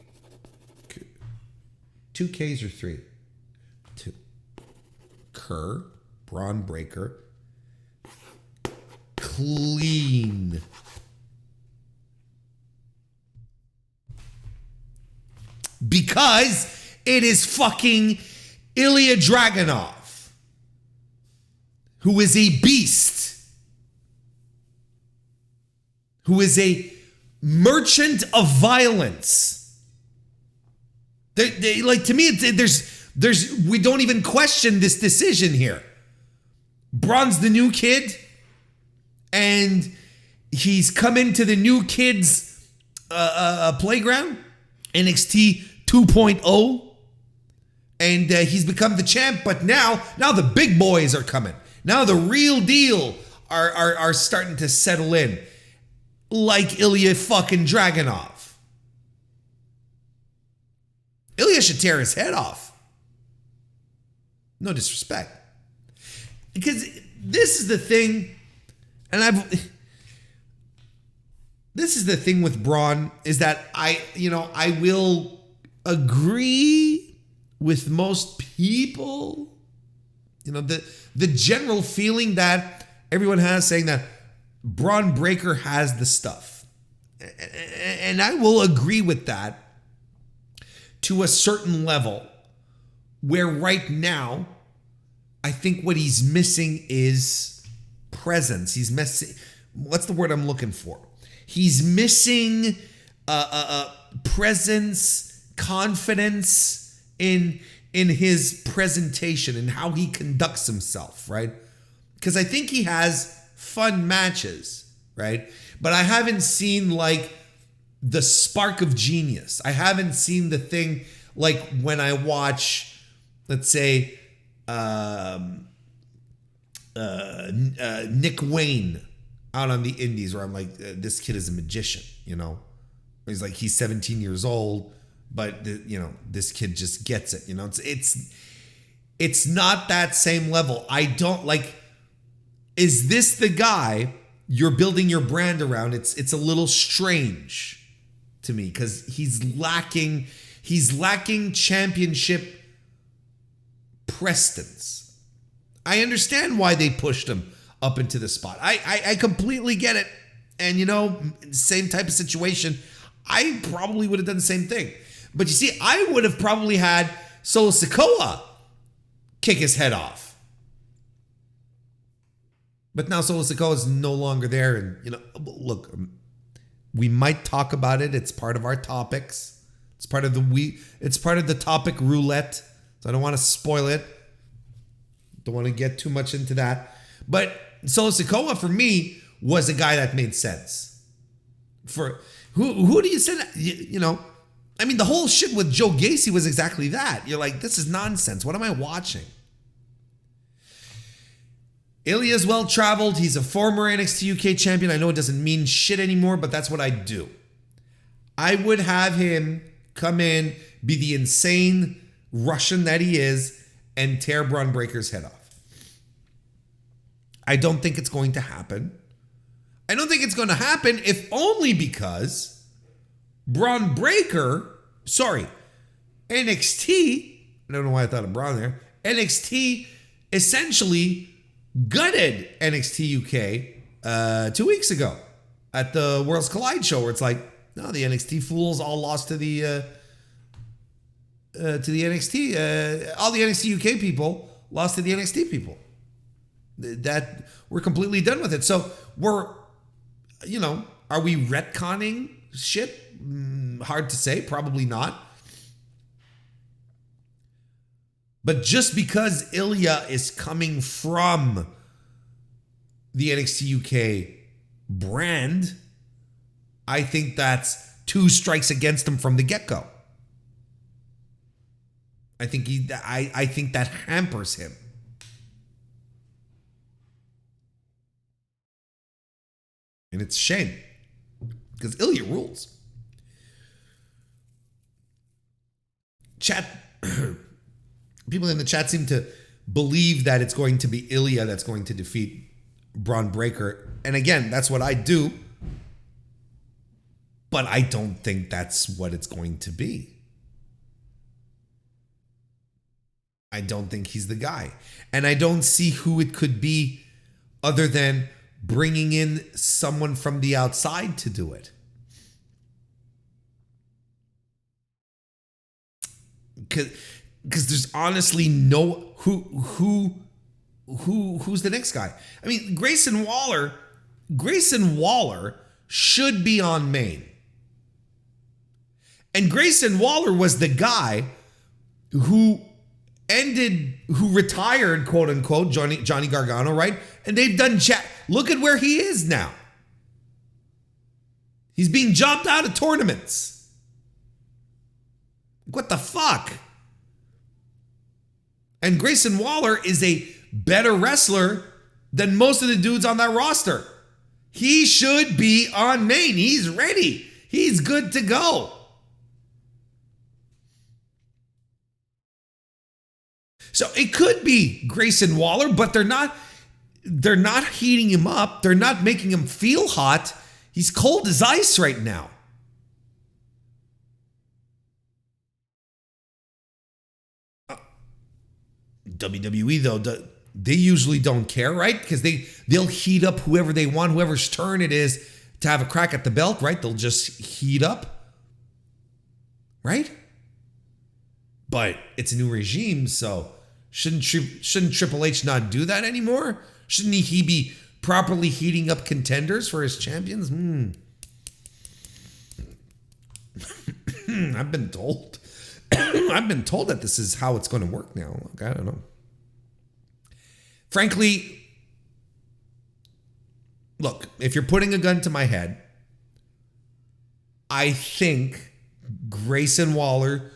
2 Ks or 3? 2. Bron Breakker. Clean. Because it is fucking Ilya Dragunov, who is a beast, who is a merchant of violence. Like, to me, there's we don't even question this decision here. Bron's the new kid, and he's come into the new kids playground, NXT 2.0, and he's become the champ. But now the big boys are coming. Now the real deal are starting to settle in, like Ilya fucking Dragunov. Ilya should tear his head off. No disrespect. Because this is the thing, and this is the thing with Bron, is that I will agree with most people, the general feeling that everyone has, saying that Bron Breakker has the stuff. And I will agree with that to a certain level, where right now, I think what he's missing is presence. He's missing, what's the word I'm looking for? He's missing presence, confidence in his presentation and how he conducts himself, right? Because I think he has fun matches, right? But I haven't seen like the spark of genius. I haven't seen the thing like when I watch, let's say, Nick Wayne out on the indies, where I'm like, this kid is a magician, He's like, he's 17 years old, but this kid just gets it, It's not that same level. I don't like, is this the guy you're building your brand around? It's a little strange to me, because he's lacking championship prestance. I understand why they pushed him up into the spot. I completely get it. And same type of situation, I probably would have done the same thing. But you see, I would have probably had Solo Sikoa kick his head off. But now Solo Sikoa is no longer there, and look, we might talk about it. It's part of our topics. It's part of the topic roulette. So I don't want to spoil it. Don't want to get too much into that. But Solo Sikoa, for me, was a guy that made sense. For who do you send? I mean, the whole shit with Joe Gacy was exactly that. You're like, this is nonsense. What am I watching? Ilya's well-traveled. He's a former NXT UK champion. I know it doesn't mean shit anymore, but that's what I do. I would have him come in, be the insane Russian that he is, and tear Bron Breakker's head off. I don't think it's going to happen. I don't think it's going to happen if only because Bron Breakker, NXT, I don't know why I thought of Bron there, NXT essentially gutted NXT UK 2 weeks ago at the Worlds Collide show, where it's like, no, the NXT fools all lost to the NXT. All the NXT UK people lost to the NXT people. That we're completely done with it. So we're, are we retconning shit? Hard to say. Probably not. But just because Ilya is coming from the NXT UK brand, I think that's 2 strikes against him from the get-go. I think that hampers him. And it's a shame, because Ilya rules. Chat, people in the chat seem to believe that it's going to be Ilya that's going to defeat Bron Breakker. And again, that's what I do. But I don't think that's what it's going to be. I don't think he's the guy. And I don't see who it could be other than bringing in someone from the outside to do it. Because there's honestly no who's the next guy. I mean, Grayson Waller should be on main. And Grayson Waller was the guy who retired, quote unquote, Johnny Gargano, right? And they've done chat. Look at where he is now. He's being jobbed out of tournaments. What the fuck? And Grayson Waller is a better wrestler than most of the dudes on that roster. He should be on main. He's ready. He's good to go. So it could be Grayson Waller, but they're not heating him up. They're not making him feel hot. He's cold as ice right now. WWE, though, they usually don't care, right? Because they'll heat up whoever they want, whoever's turn it is to have a crack at the belt, right? They'll just heat up, right? But it's a new regime, so shouldn't Triple H not do that anymore? Shouldn't he be properly heating up contenders for his champions? I've been told. I've been told that this is how it's going to work now. Look, I don't know. Frankly, look, if you're putting a gun to my head, I think Grayson Waller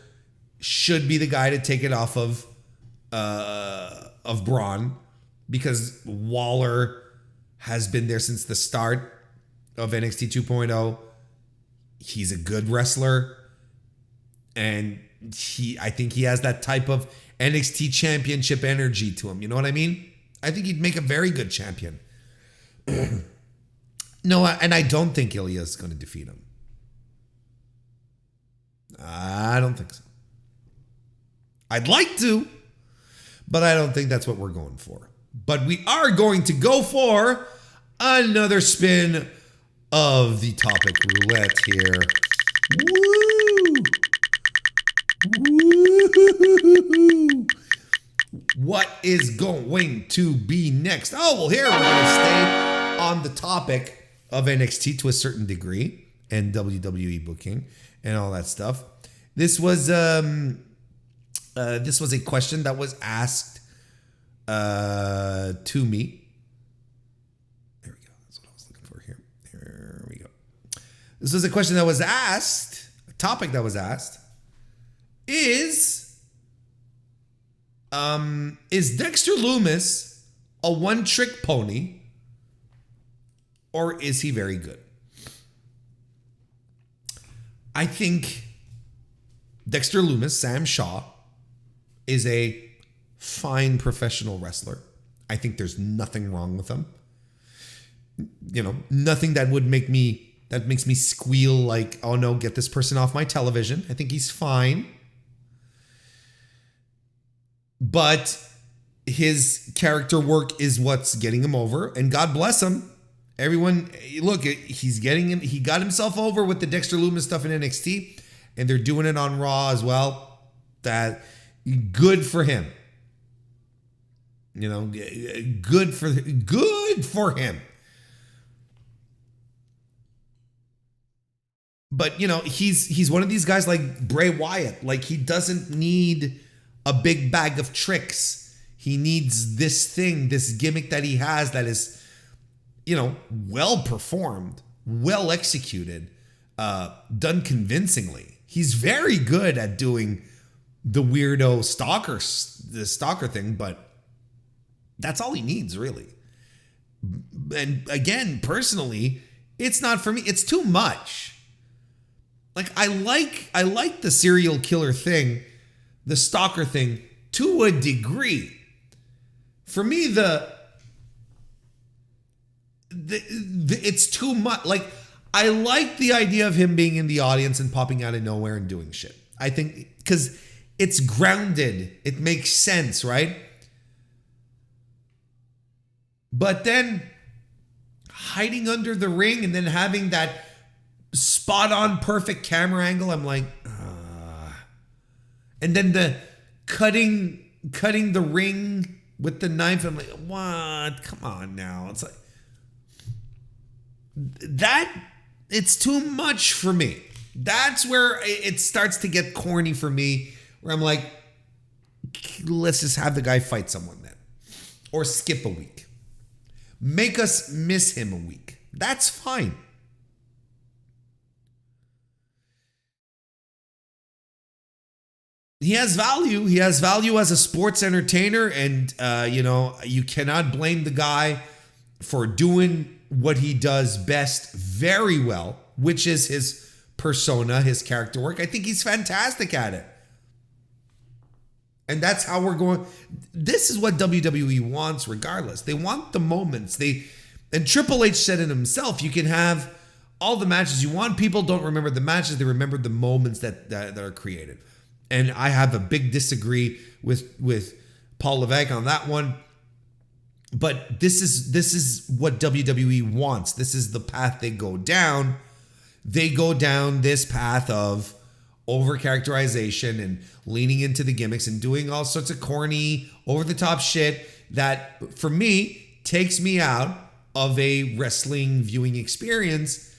should be the guy to take it off of Braun, because Waller has been there since the start of NXT 2.0. He's a good wrestler, and I think he has that type of NXT championship energy to him. You know what I mean? I think he'd make a very good champion. No, and I don't think Ilya's going to defeat him. I don't think so. I'd like to, but I don't think that's what we're going for. But we are going to go for another spin of the topic roulette here. Woo! What is going to be next? Oh, well, here we're going to stay on the topic of NXT to a certain degree and WWE booking and all that stuff. This was a question that was asked to me. There we go. That's what I was looking for here. Here we go. This was a question that was asked, a topic that was asked, is Dexter Lumis a one-trick pony, or is he very good? I think Dexter Lumis, Sam Shaw, is a fine professional wrestler. I think there's nothing wrong with him. Nothing that makes me squeal like, oh no, get this person off my television. I think he's fine. But his character work is what's getting him over, and God bless him. Everyone, look, he got himself over with the Dexter Lumis stuff in NXT, and they're doing it on Raw as well. That good for him. Good for him. But he's one of these guys like Bray Wyatt. Like, he doesn't need a big bag of tricks. He needs this gimmick that he has that is, well performed, well executed, done convincingly. He's very good at doing the weirdo stalker thing, but that's all he needs, really. And again, personally, it's not for me. It's too much. Like, I like the serial killer thing, the stalker thing, to a degree. For me, it's too much. Like, I like the idea of him being in the audience and popping out of nowhere and doing shit. I think because it's grounded. It makes sense, right? But then hiding under the ring and then having that spot on perfect camera angle, I'm like, and then the cutting the ring with the knife, I'm like, what? Come on now. It's like that. It's too much for me. That's where it starts to get corny for me, where I'm like, let's just have the guy fight someone then, or skip a week. Make us miss him a week. That's fine. He has value. He has value as a sports entertainer, and you cannot blame the guy for doing what he does best very well, which is his persona, his character work. I think he's fantastic at it. And that's how we're going. This is what WWE wants regardless. They want the moments. And Triple H said it himself, you can have all the matches you want. People don't remember the matches. They remember the moments that are created. And I have a big disagree with Paul Levesque on that one. But this is what WWE wants. This is the path they go down. They go down this path of over-characterization and leaning into the gimmicks and doing all sorts of corny, over-the-top shit that, for me, takes me out of a wrestling viewing experience.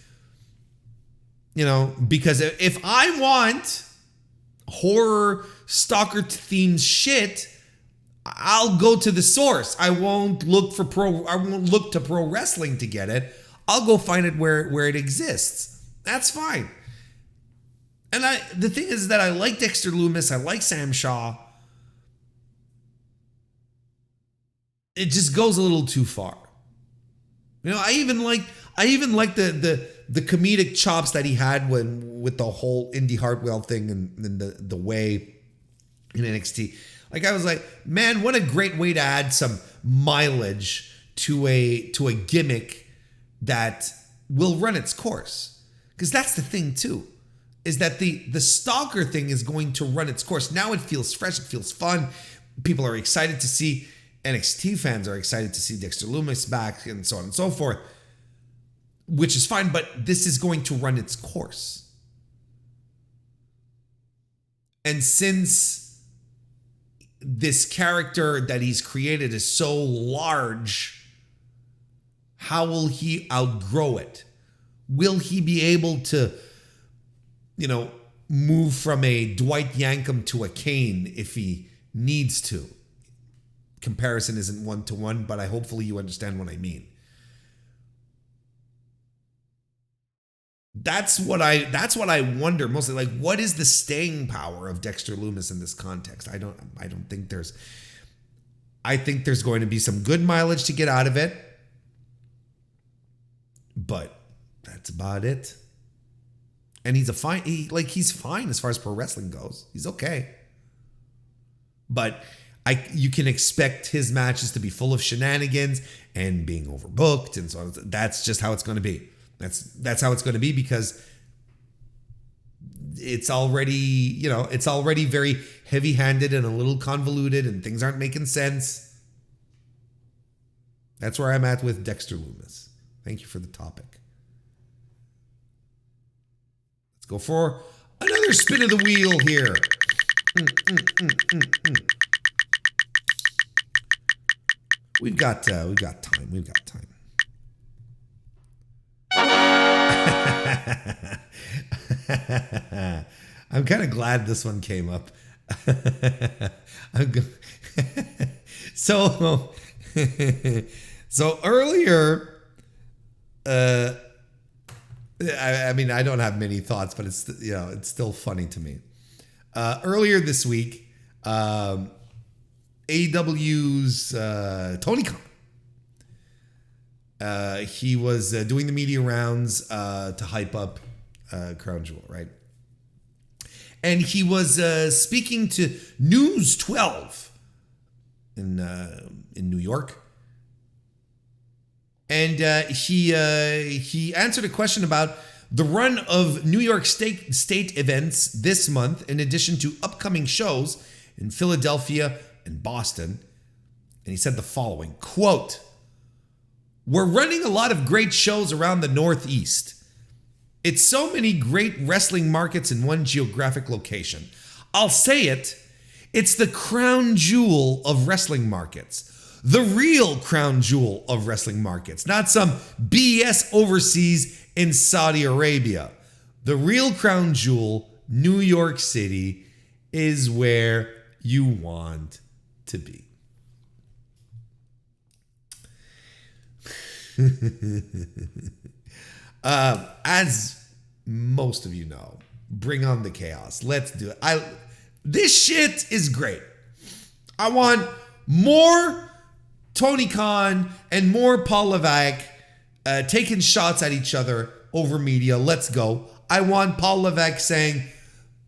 Because if I want horror stalker-themed shit, I'll go to the source. I won't look to pro wrestling to get it. I'll go find it where it exists. That's fine. And the thing is that I like Dexter Lumis. I like Sam Shaw. It just goes a little too far. I even like the comedic chops that he had with the whole Indy Hartwell thing and the way in NXT. Like, I was like, man, what a great way to add some mileage to a gimmick that will run its course. Because that's the thing too, is that the stalker thing is going to run its course. Now it feels fresh, it feels fun. People are excited to see, NXT fans are excited to see Dexter Lumis back and so on and so forth, which is fine, but this is going to run its course. And since this character that he's created is so large, how will he outgrow it? Will he be able to, move from a Dwight Yankum to a Kane if he needs to? Comparison isn't one-to-one, but hopefully you understand what I mean. That's what I wonder mostly. Like, what is the staying power of Dexter Lumis in this context? I don't think there's. I think there's going to be some good mileage to get out of it, but that's about it. And he's fine as far as pro wrestling goes. He's okay. But you can expect his matches to be full of shenanigans and being overbooked and so on. That's just how it's going to be. That's how it's going to be because it's already very heavy-handed and a little convoluted and things aren't making sense. That's where I'm at with Dexter Lumis. Thank you for the topic. Let's go for another spin of the wheel here. We've got time. I'm kind of glad this one came up. So earlier, I mean, I don't have many thoughts, but it's still funny to me. Earlier this week, AEW's Tony Khan. He was doing the media rounds to hype up Crown Jewel, right? And he was speaking to News 12 in New York. And he answered a question about the run of New York State events this month, in addition to upcoming shows in Philadelphia and Boston. And he said the following, quote, "We're running a lot of great shows around the Northeast. It's so many great wrestling markets in one geographic location. I'll say it, it's the crown jewel of wrestling markets. The real crown jewel of wrestling markets, not some BS overseas in Saudi Arabia. The real crown jewel, New York City, is where you want to be." As most of you know, bring on the chaos. Let's do it. This shit is great. I want more Tony Khan and more Paul Levesque taking shots at each other over media. Let's go. I want Paul Levesque saying,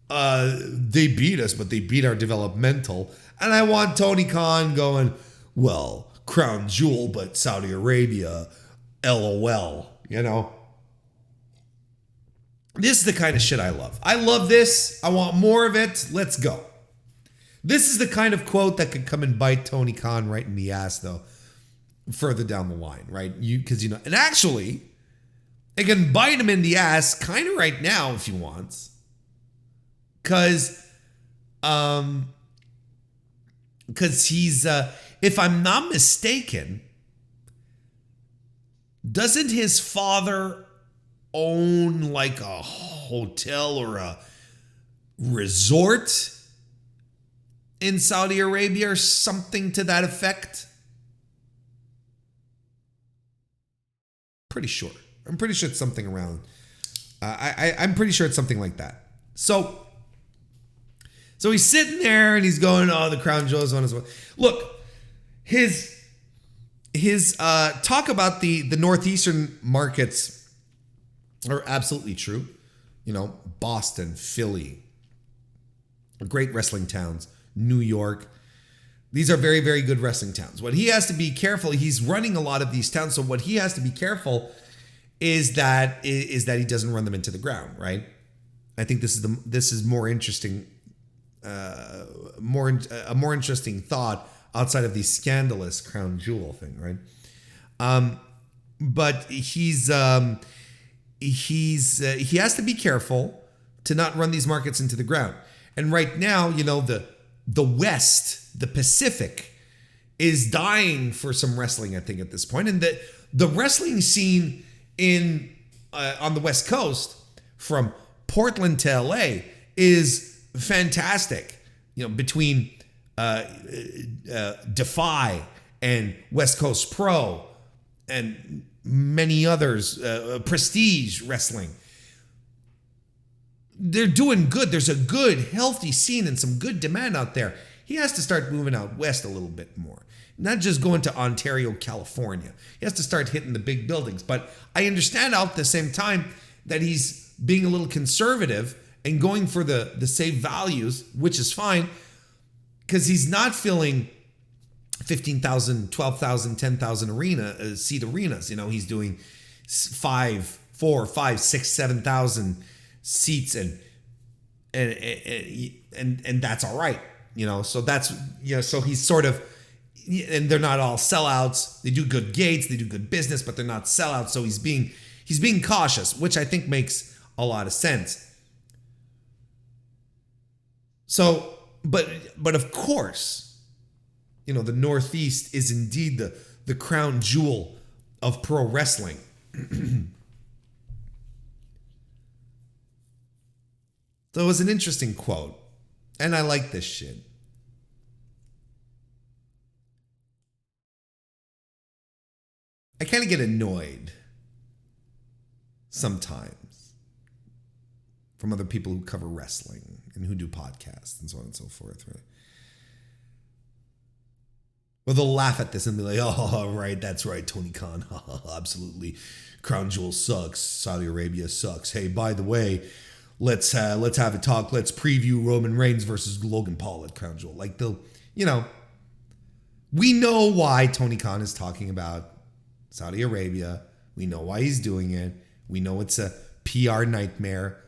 they beat us, but they beat our developmental. And I want Tony Khan going, well, crown jewel, but Saudi Arabia, LOL, This is the kind of shit I love. I love this. I want more of it. Let's go. This is the kind of quote that could come and bite Tony Khan right in the ass, though, further down the line, right? And actually, it can bite him in the ass kind of right now if he wants. Because he's, if I'm not mistaken, doesn't his father own like a hotel or a resort in Saudi Arabia or something to that effect? Pretty sure. I'm pretty sure it's something around. I'm pretty sure it's something like that. So he's sitting there and he's going, "Oh, the crown jewel is on his way." Look, his talk about the northeastern markets are absolutely true. Boston, Philly, great wrestling towns, New York. These are very, very good wrestling towns. What he has to be careful, he's running a lot of these towns, so what he has to be careful is that he doesn't run them into the ground, right? I think this is more interesting, a more interesting thought outside of the scandalous crown jewel thing, right? But he has to be careful to not run these markets into the ground. And right now, the West, the Pacific, is dying for some wrestling, I think, at this point. And the wrestling scene on the West Coast, from Portland to LA, is fantastic. Between Defy and West Coast Pro and many others, Prestige Wrestling. They're doing good. There's a good, healthy scene and some good demand out there. He has to start moving out west a little bit more. Not just going to Ontario, California. He has to start hitting the big buildings. But I understand out at the same time that he's being a little conservative and going for the same values, which is fine. because he's not filling 15,000, 12,000, 10,000 seat arenas. You know, he's doing 5, 4, 5, 6, 7,000 seats, and that's all right. You know, so that's, you know, so he's sort of, and they're not all sellouts. They do good gates, they do good business, but they're not sellouts. So he's being cautious, which I think makes a lot of sense. So, but of course, you know, the Northeast is indeed the crown jewel of pro wrestling. So it was an interesting quote, and I like this shit. I kind of get annoyed sometimes from other people who cover wrestling and who do podcasts and so on and so forth. Right? Well, they'll laugh at this and be like, "Oh, right, that's right, Tony Khan. Absolutely, Crown Jewel sucks. Saudi Arabia sucks. Hey, by the way, let's have a talk. Let's preview Roman Reigns versus Logan Paul at Crown Jewel." Like they'll, you know, we know why Tony Khan is talking about Saudi Arabia. We know why he's doing it. We know it's a PR nightmare.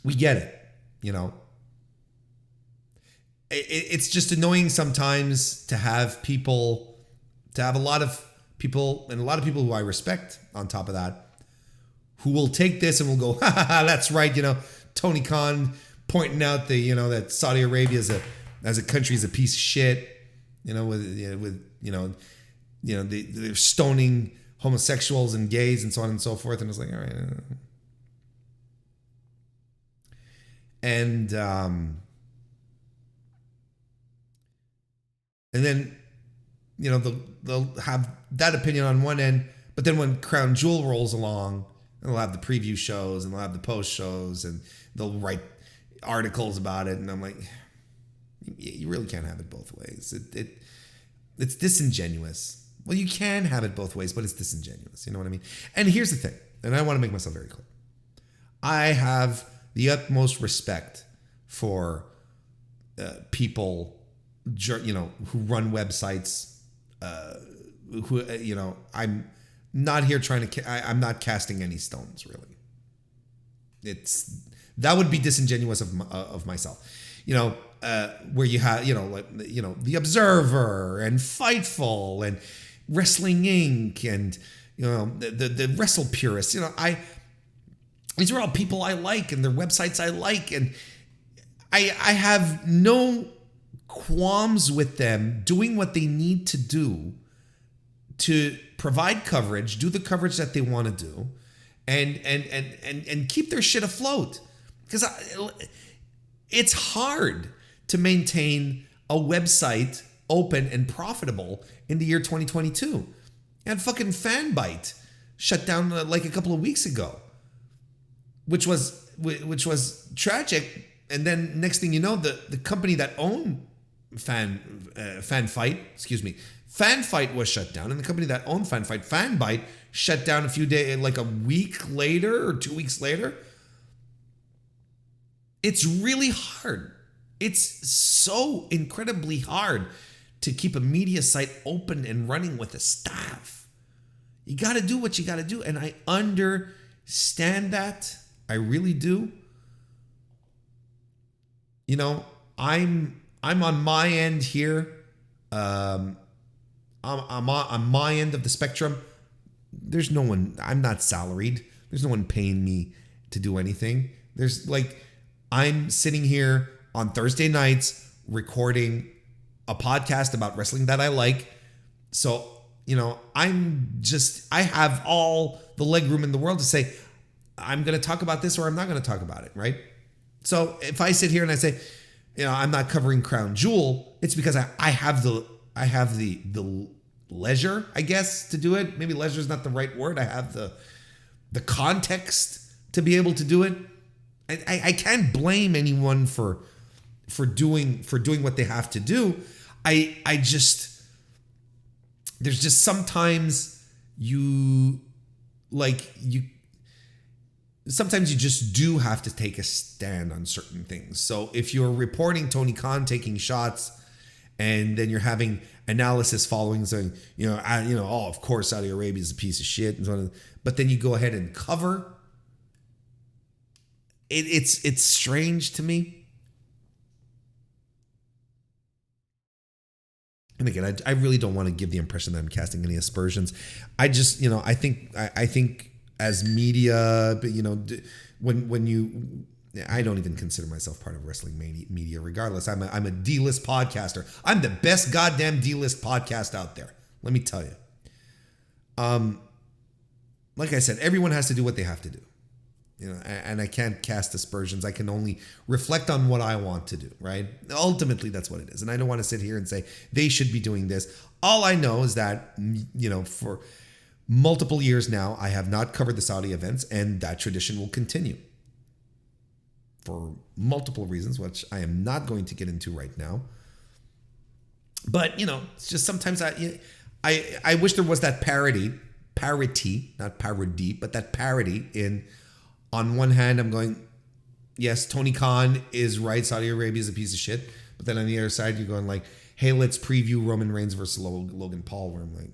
We get it, you know. It's just annoying sometimes to have a lot of people, and a lot of people who I respect on top of that, who will take this and will go, "Ha ha ha, that's right, you know, Tony Khan pointing out that Saudi Arabia as a country is a piece of shit, you know, they're stoning homosexuals and gays and so on and so forth." And it's like, all right. And then, you know, they'll have that opinion on one end, but then when Crown Jewel rolls along, they'll have the preview shows and they'll have the post shows and they'll write articles about it. And I'm like, you really can't have it both ways. It's disingenuous. Well, you can have it both ways, but it's disingenuous. You know what I mean? And here's the thing, and I want to make myself very clear. I have the utmost respect for people, you know, who run websites, you know, I'm not here trying to, I'm not casting any stones, really. That would be disingenuous of myself. You know, where you have, you know, like, you know, The Observer and Fightful and Wrestling Inc. and, you know, the Wrestle Purists, you know, these are all people I like and their websites I like, and I have no qualms with them doing what they need to do to provide coverage, do the coverage that they want to do, and keep their shit afloat. Because it's hard to maintain a website open and profitable in the year 2022. And fucking Fanbyte shut down like a couple of weeks ago, which was tragic. And then next thing you know, the company that owned Fanfight was shut down, and the company that owned Fanbyte, shut down a few days, like a week later or 2 weeks later. It's really hard. It's so incredibly hard to keep a media site open and running with a staff. You got to do what you got to do, and I understand that. I really do. You know, I'm on my end here. I'm on my end of the spectrum. There's no one. I'm not salaried. There's no one paying me to do anything. There's like, I'm sitting here on Thursday nights recording a podcast about wrestling that I like. So, you know, I have all the leg room in the world to say, I'm going to talk about this or I'm not going to talk about it, right? So if I sit here and I say, you know, I'm not covering Crown Jewel, it's because I have the leisure, I guess, to do it. Maybe leisure is not the right word. I have the context to be able to do it. I can't blame anyone for doing what they have to do. There's just sometimes sometimes you just do have to take a stand on certain things. So if you're reporting Tony Khan taking shots and then you're having analysis following saying, oh, of course Saudi Arabia is a piece of shit, and so on, but then you go ahead and cover. It's strange to me. And again, I really don't want to give the impression that I'm casting any aspersions. I just, I think as media, but when you, I don't even consider myself part of wrestling media. Regardless, I'm a D-list podcaster. I'm the best goddamn D-list podcast out there. Let me tell you. Like I said, everyone has to do what they have to do. And I can't cast aspersions. I can only reflect on what I want to do, right? Ultimately, that's what it is. And I don't want to sit here and say they should be doing this. All I know is that, for multiple years now, I have not covered the Saudi events, and that tradition will continue for multiple reasons, which I am not going to get into right now. But, it's just sometimes I wish there was that parity, not parody, but that parity in. On one hand, I'm going, yes, Tony Khan is right. Saudi Arabia is a piece of shit. But then on the other side, you're going like, hey, let's preview Roman Reigns versus Logan Paul. Where I'm like,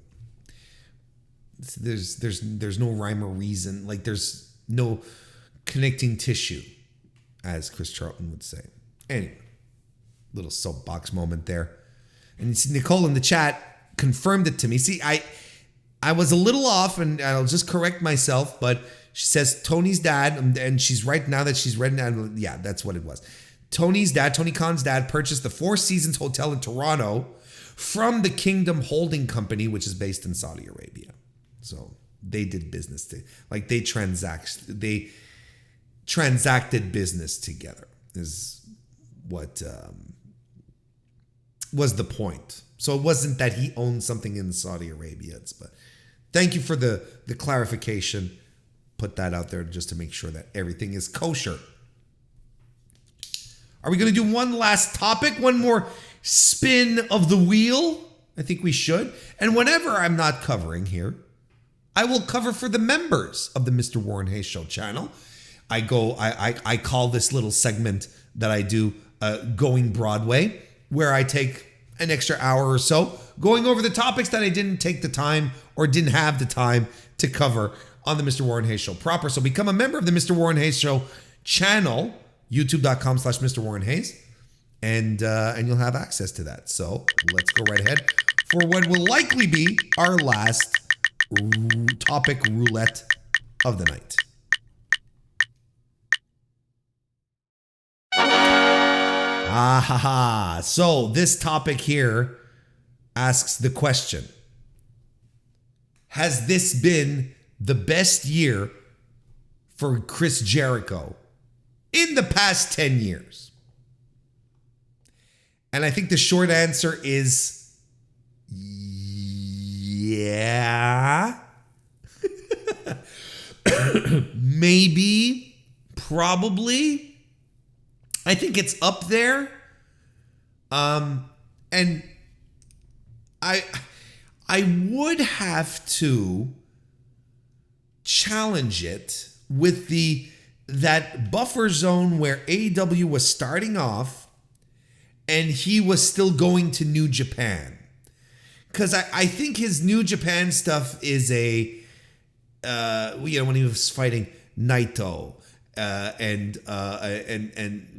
there's no rhyme or reason. Like there's no connecting tissue, as Chris Charlton would say. Anyway, little soapbox moment there. And Nicole in the chat confirmed it to me. See, I was a little off, and I'll just correct myself, but she says Tony's dad, and she's right now that she's read now. Yeah, that's what it was. Tony Khan's dad, purchased the Four Seasons Hotel in Toronto from the Kingdom Holding Company, which is based in Saudi Arabia. So they did business. They transacted business together is what was the point. So it wasn't that he owned something in Saudi Arabia. But thank you for the clarification. Put that out there just to make sure that everything is kosher. Are we going to do one last topic? One more spin of the wheel? I think we should. And whenever I'm not covering here, I will cover for the members of the Mr. Warren Hayes Show channel. I call this little segment that I do Going Broadway, where I take an extra hour or so going over the topics that I didn't take the time or didn't have the time to cover on the Mr. Warren Hayes Show proper. So become a member of the Mr. Warren Hayes Show channel, youtube.com/MrWarrenHayes, and you'll have access to that. So let's go right ahead for what will likely be our last topic roulette of the night. So this topic here asks the question: has this been the best year for Chris Jericho in the past 10 years? And I think the short answer is yeah. Maybe, probably. I think it's up there. And I would have to challenge it with that buffer zone where AEW was starting off and he was still going to New Japan. Because I think his New Japan stuff is when he was fighting Naito and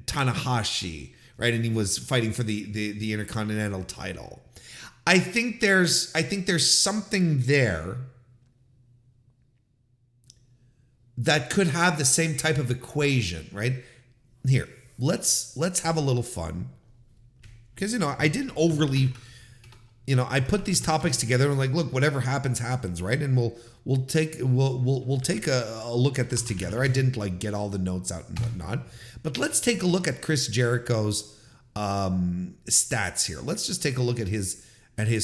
Tanahashi, right? And he was fighting for the Intercontinental title. I think there's something there that could have the same type of equation, right? Here, let's have a little fun. Because, I didn't overly, I put these topics together and like, look, whatever happens, right? And we'll take a look at this together. I didn't like get all the notes out and whatnot, but let's take a look at Chris Jericho's stats here. Let's just take a look at his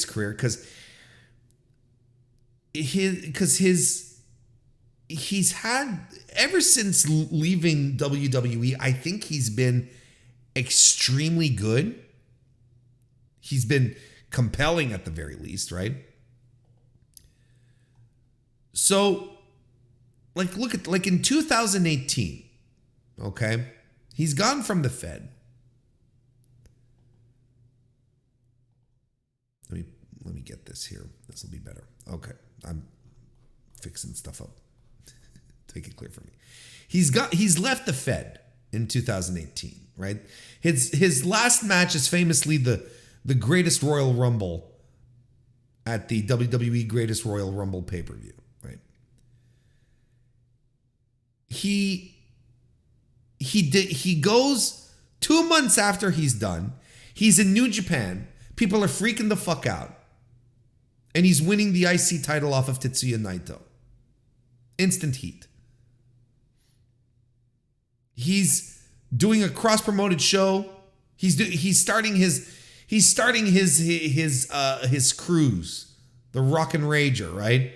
career because he's had, ever since leaving WWE, I think he's been extremely good. He's been compelling at the very least, right? So Look in 2018, okay? He's gone from the Fed. Let me get this here. This will be better. Okay, I'm fixing stuff up. Take it clear for me. He's left the Fed in 2018, right? His last match is famously the Greatest Royal Rumble at the WWE Greatest Royal Rumble pay-per-view, right? He goes 2 months after he's done. He's in New Japan. People are freaking the fuck out. And he's winning the IC title off of Tetsuya Naito. Instant heat. He's doing a cross-promoted show. He's starting his cruise, the Rock and Rager, right?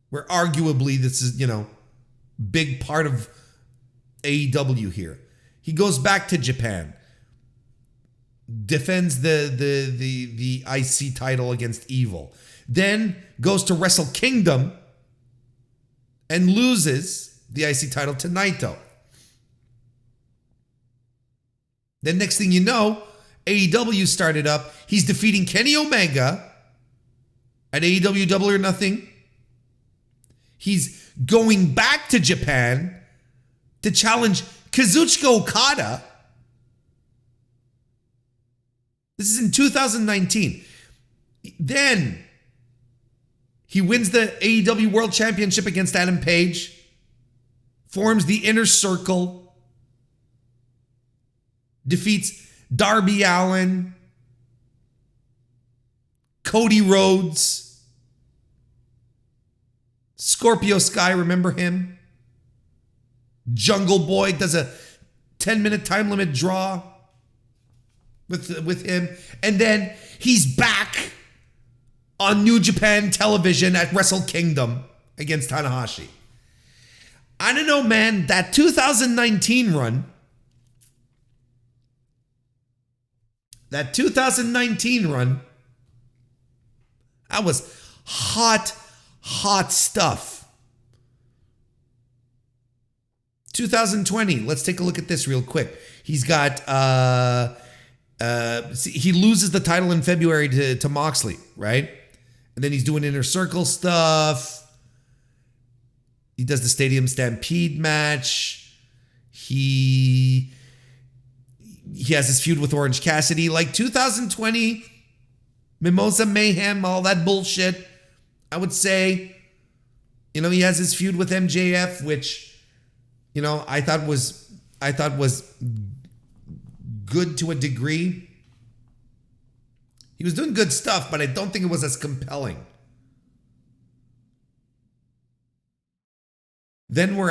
Where arguably this is, big part of AEW here. He goes back to Japan, defends the IC title against Evil, then goes to Wrestle Kingdom and loses the IC title to Naito. Then next thing you know, AEW started up. He's defeating Kenny Omega at AEW Double or Nothing. He's going back to Japan to challenge Kazuchika Okada. This is in 2019. Then he wins the AEW World Championship against Adam Page, forms the Inner Circle, defeats Darby Allin, Cody Rhodes, Scorpio Sky, remember him? Jungle Boy does a 10-minute time limit draw with him. And then he's back on New Japan television at Wrestle Kingdom against Tanahashi. I don't know, man. That 2019 run, that was hot stuff. 2020, let's take a look at this real quick. He's got, he loses the title in February to Moxley, right? And then he's doing Inner Circle stuff. He does the Stadium Stampede match. He has his feud with Orange Cassidy. Like 2020, Mimosa Mayhem, all that bullshit. I would say, he has his feud with MJF, which, I thought was good to a degree. He was doing good stuff, but I don't think it was as compelling. Then we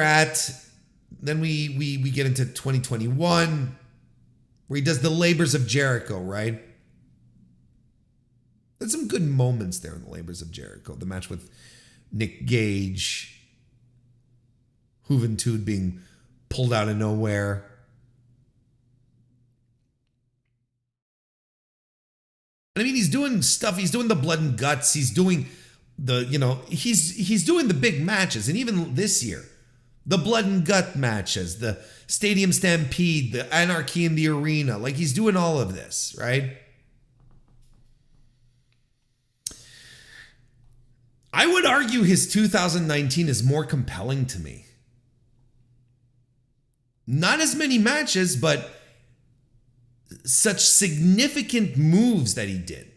get into 2021, where he does the Labors of Jericho, right? There's some good moments there in the Labors of Jericho. The match with Nick Gage, Juventud being pulled out of nowhere. And I mean, he's doing stuff. He's doing the blood and guts. He's doing he's doing the big matches. And even this year, the blood and gut matches, the Stadium Stampede, the Anarchy in the Arena. Like, he's doing all of this, right? I would argue his 2019 is more compelling to me. Not as many matches, but such significant moves that he did.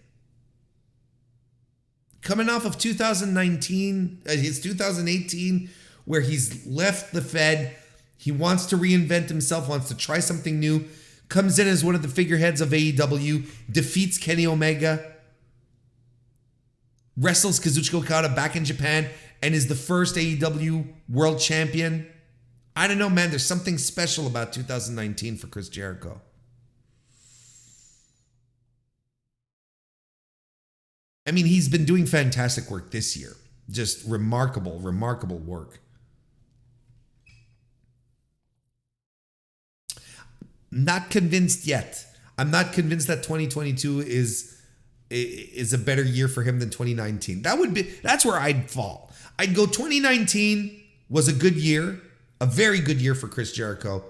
Coming off of 2019, his 2018, where he's left the Fed, he wants to reinvent himself, wants to try something new, comes in as one of the figureheads of AEW, defeats Kenny Omega, wrestles Kazuchika Okada back in Japan, and is the first AEW world champion. I don't know, man. There's something special about 2019 for Chris Jericho. I mean, he's been doing fantastic work this year. Just remarkable work. Not convinced yet. I'm not convinced that 2022 is a better year for him than 2019. That's where I'd fall. I'd go 2019 was a good year, a very good year for Chris Jericho.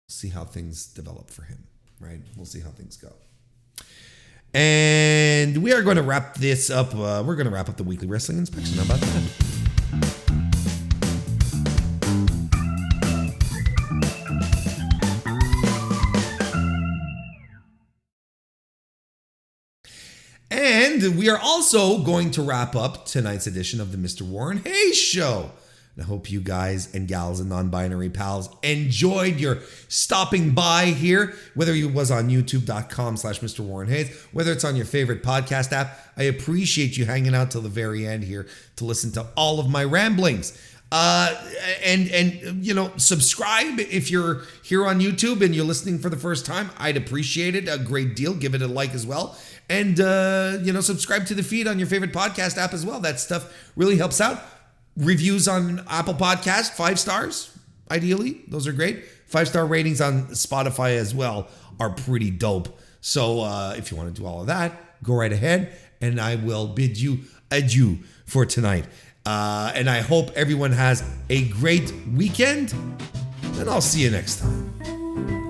See how things develop for him, right? We'll see how things go. And we are going to wrap this up. We're going to wrap up the weekly wrestling inspection. How about that? And we are also going to wrap up tonight's edition of the Mr. Warren Hayes Show. And I hope you guys and gals and non-binary pals enjoyed your stopping by here, whether it was on youtube.com/Mr. Warren Hayes, whether it's on your favorite podcast app. I appreciate you hanging out till the very end here to listen to all of my ramblings. And you know, subscribe if you're here on YouTube and you're listening for the first time. I'd appreciate it a great deal. Give it a like as well. And, you know, subscribe to the feed on your favorite podcast app as well. That stuff really helps out. Reviews on Apple Podcast, 5 stars, ideally. Those are great. 5-star ratings on Spotify as well are pretty dope. So if you want to do all of that, go right ahead. And I will bid you adieu for tonight. And I hope everyone has a great weekend. And I'll see you next time.